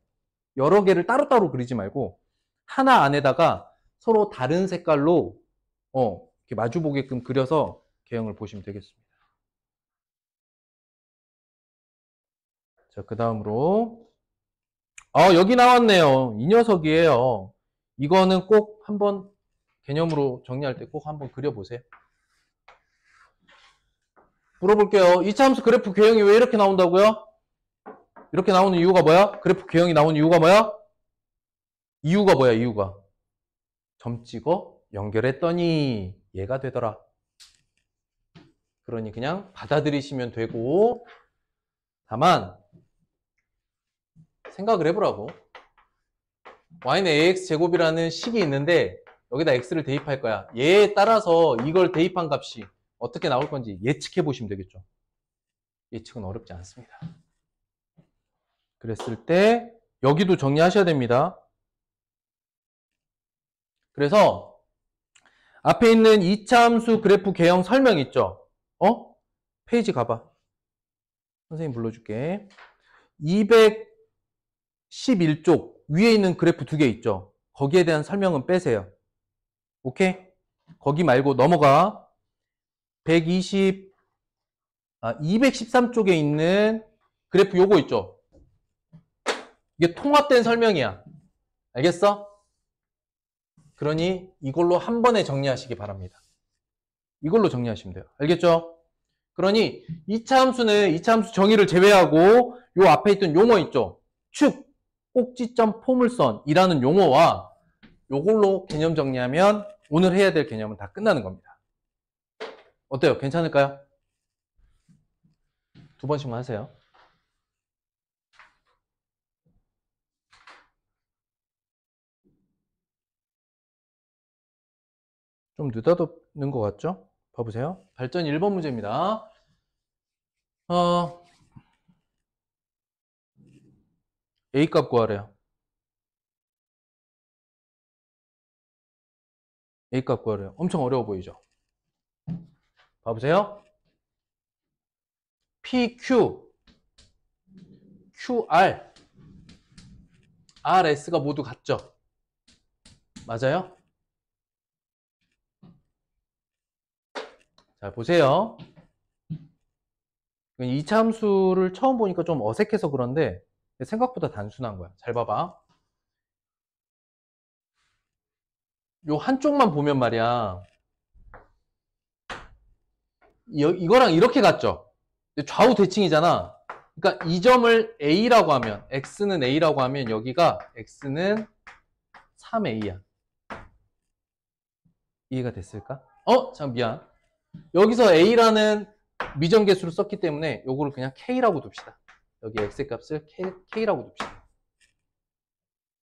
A: 여러 개를 따로따로 그리지 말고 하나 안에다가 서로 다른 색깔로 이렇게 마주보게끔 그려서 개형을 보시면 되겠습니다. 자, 그 다음으로 여기 나왔네요. 이 녀석이에요. 이거는 꼭 한번 개념으로 정리할 때 꼭 한번 그려보세요. 물어볼게요. 2차 함수 그래프 개형이 왜 이렇게 나온다고요? 이렇게 나오는 이유가 뭐야? 그래프 개형이 나오는 이유가 뭐야? 이유가 뭐야, 이유가? 점 찍어 연결했더니 얘가 되더라. 그러니 그냥 받아들이시면 되고, 다만 생각을 해보라고. y는 ax 제곱이라는 식이 있는데 여기다 x를 대입할 거야. 얘에 따라서 이걸 대입한 값이 어떻게 나올 건지 예측해 보시면 되겠죠. 예측은 어렵지 않습니다. 그랬을 때 여기도 정리하셔야 됩니다. 그래서 앞에 있는 2차 함수 그래프 개형 설명 있죠? 페이지 가봐. 선생님 불러줄게. 211쪽 위에 있는 그래프 2개 있죠? 거기에 대한 설명은 빼세요. 오케이? 거기 말고 넘어가. 213쪽에 있는 그래프 요거 있죠? 이게 통합된 설명이야. 알겠어? 그러니 이걸로 한 번에 정리하시기 바랍니다. 이걸로 정리하시면 돼요. 알겠죠? 그러니 2차 함수는 2차 함수 정의를 제외하고 요 앞에 있던 용어 있죠? 축, 꼭지점, 포물선이라는 용어와 요걸로 개념 정리하면 오늘 해야 될 개념은 다 끝나는 겁니다. 어때요? 괜찮을까요? 2번씩만 하세요. 좀 느닷없는 것 같죠? 봐보세요. 발전 1번 문제입니다. A 값 구하래요. A 값 구하래요. 엄청 어려워 보이죠? 봐보세요. PQ, QR, RS가 모두 같죠? 맞아요? 자, 보세요. 이차함수를 처음 보니까 좀 어색해서 그런데 생각보다 단순한 거야. 잘 봐봐. 요 한쪽만 보면 말이야. 이거랑 이렇게 같죠? 좌우 대칭이잖아. 그러니까 이 점을 A라고 하면, X는 A라고 하면 여기가 X는 3A야. 이해가 됐을까? 잠 미안. 여기서 A라는 미정계수를 썼기 때문에 요거를 그냥 K라고 둡시다. 여기 X의 값을 K라고 둡시다.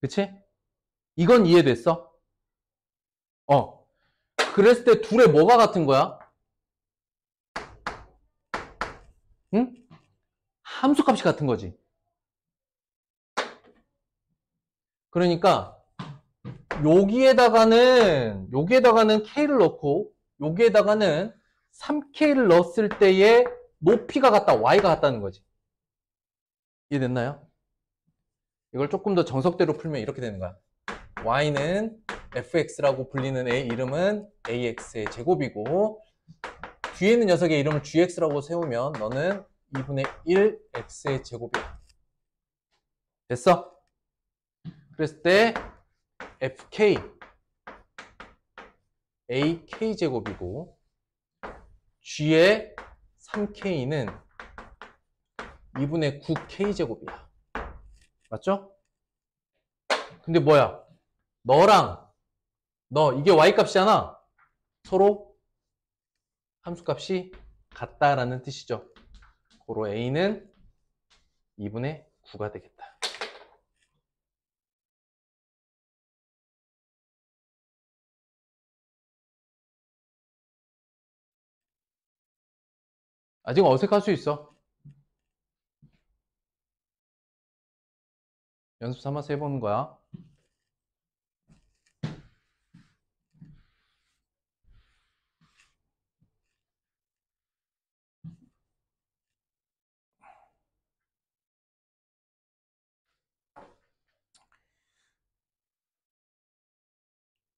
A: 그치? 이건 이해됐어? 그랬을 때 둘의 뭐가 같은 거야? 응? 함수값이 같은 거지. 그러니까 여기에다가는 K를 넣고 여기에다가는 3K를 넣었을 때의 높이가 같다, Y가 같다는 거지. 이해됐나요? 이걸 조금 더 정석대로 풀면 이렇게 되는 거야. Y는 fx라고 불리는 애 이름은 ax의 제곱이고 뒤에 있는 녀석의 이름을 gx라고 세우면 너는 2분의 1 x의 제곱이야. 됐어? 그랬을 때 fk ak 제곱이고 g의 3k는 2분의 9k 제곱이야. 맞죠? 근데 뭐야? 너랑 너 이게 y 값이잖아. 서로 함수값이 같다라는 뜻이죠. 고로 a는 2분의 9가 되겠다. 아직 어색할 수 있어. 연습 삼아서 해보는 거야.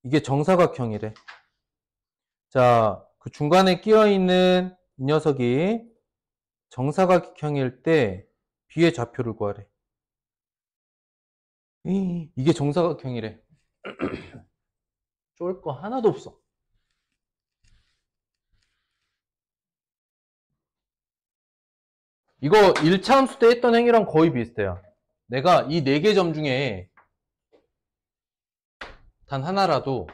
A: 이게 정사각형이래. 자, 그 중간에 끼어있는 이 녀석이 정사각형일 때 B의 좌표를 구하래. 이게 정사각형이래. 쫄 거 하나도 없어. 이거 1차 함수 때 했던 행위랑 거의 비슷해요. 내가 이 4개 점 중에 단 하나라도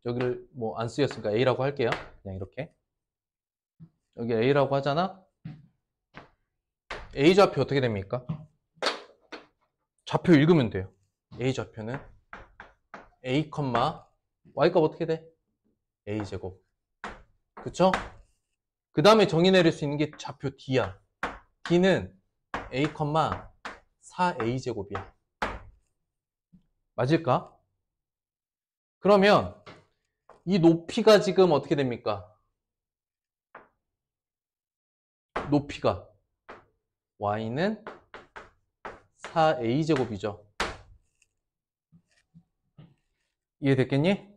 A: 여기를 뭐 안 쓰였으니까 A라고 할게요. 그냥 이렇게. 여기 A라고 하잖아. A 좌표 어떻게 됩니까? 좌표 읽으면 돼요. A 좌표는 A, Y 값 어떻게 돼? A 제곱. 그쵸? 그 다음에 정의 내릴 수 있는 게 좌표 D야. D는 A, 4A 제곱이야. 맞을까? 그러면 이 높이가 지금 어떻게 됩니까? 높이가 Y는 4A 제곱이죠. 이해됐겠니?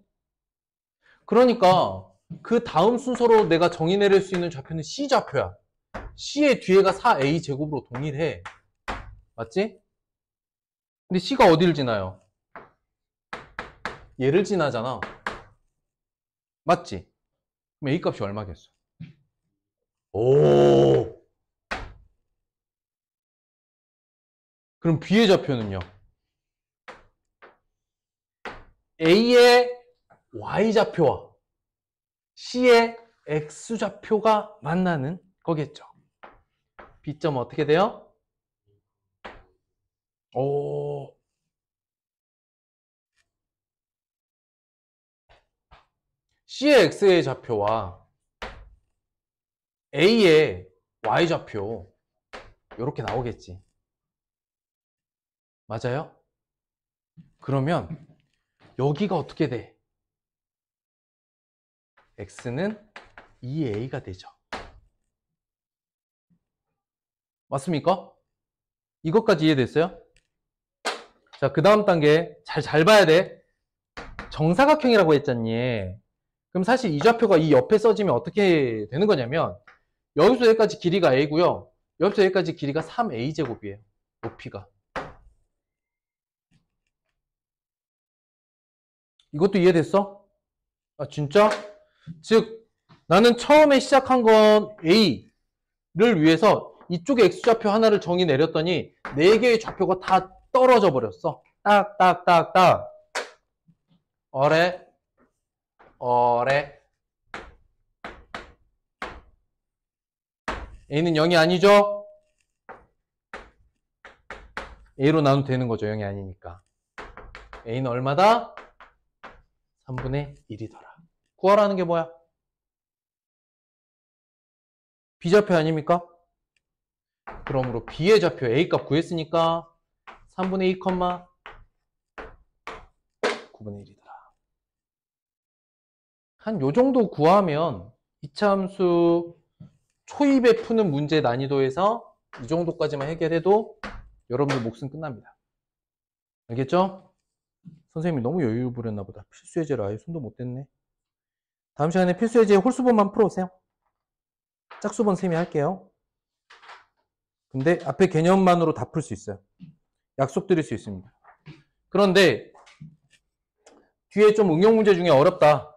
A: 그러니까 그 다음 순서로 내가 정의 내릴 수 있는 좌표는 C 좌표야. C의 뒤에가 4A 제곱으로 동일해. 맞지? 근데 C가 어디를 지나요? 얘를 지나잖아. 맞지? 그럼 A 값이 얼마겠어? 오. 그럼 B의 좌표는요? A의 Y 좌표와 C의 X 좌표가 만나는 거겠죠. B점 어떻게 돼요? 오. C의 X의 좌표와 A의 Y 좌표 이렇게 나오겠지. 맞아요? 그러면 여기가 어떻게 돼? X는 2A가 되죠. 맞습니까? 이것까지 이해됐어요? 자, 그 다음 단계 잘 봐야 돼. 정사각형이라고 했잖니. 그럼 사실 이 좌표가 이 옆에 써지면 어떻게 되는 거냐면 여기서 여기까지 길이가 a고요. 여기서 여기까지 길이가 3a제곱이에요. 높이가. 이것도 이해됐어? 아, 진짜? 즉 나는 처음에 시작한 건 a를 위해서 이쪽에 x좌표 하나를 정의 내렸더니 4개의 좌표가 다 떨어져 버렸어. 딱. 어래. a는 0이 아니죠? a로 나누면 되는 거죠. 0이 아니니까. a는 얼마다? 3분의 1이더라. 구하라는 게 뭐야? b좌표 아닙니까? 그러므로 b의 좌표 a 값 구했으니까 3분의 2, 9분의 1이더라. 한 요 정도 구하면 이차함수 초입에 푸는 문제 난이도에서 이 정도까지만 해결해도 여러분들 몫은 끝납니다. 알겠죠? 선생님이 너무 여유 부렸나 보다. 필수예제를 아예 손도 못 댔네. 다음 시간에 필수예제 홀수본만 풀어오세요. 짝수본 쌤이 할게요. 근데 앞에 개념만으로 다 풀 수 있어요. 약속드릴 수 있습니다. 그런데 뒤에 좀 응용 문제 중에 어렵다.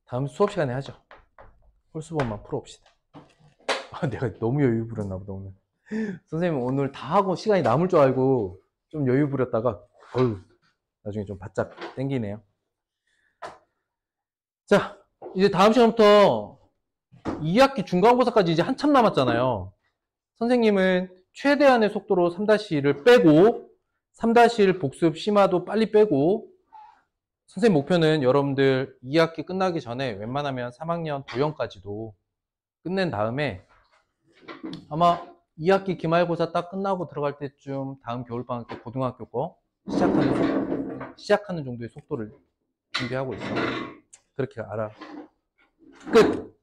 A: 다음 수업 시간에 하죠. 홀수본만 풀어봅시다. 아, 내가 너무 여유 부렸나 보다 오늘. 선생님 오늘 다 하고 시간이 남을 줄 알고 좀 여유 부렸다가 나중에 좀 바짝 땡기네요. 자, 이제 다음 시간부터 2학기 중간고사까지 이제 한참 남았잖아요. 선생님은 최대한의 속도로 3-1을 빼고 3-1 복습 심화도 빨리 빼고 선생님 목표는 여러분들 2학기 끝나기 전에 웬만하면 3학년 도형까지도 끝낸 다음에 아마 2학기 기말고사 딱 끝나고 들어갈 때쯤 다음 겨울방학 때 고등학교 거 시작하는 정도의 속도를 준비하고 있어. 그렇게 알아. 끝!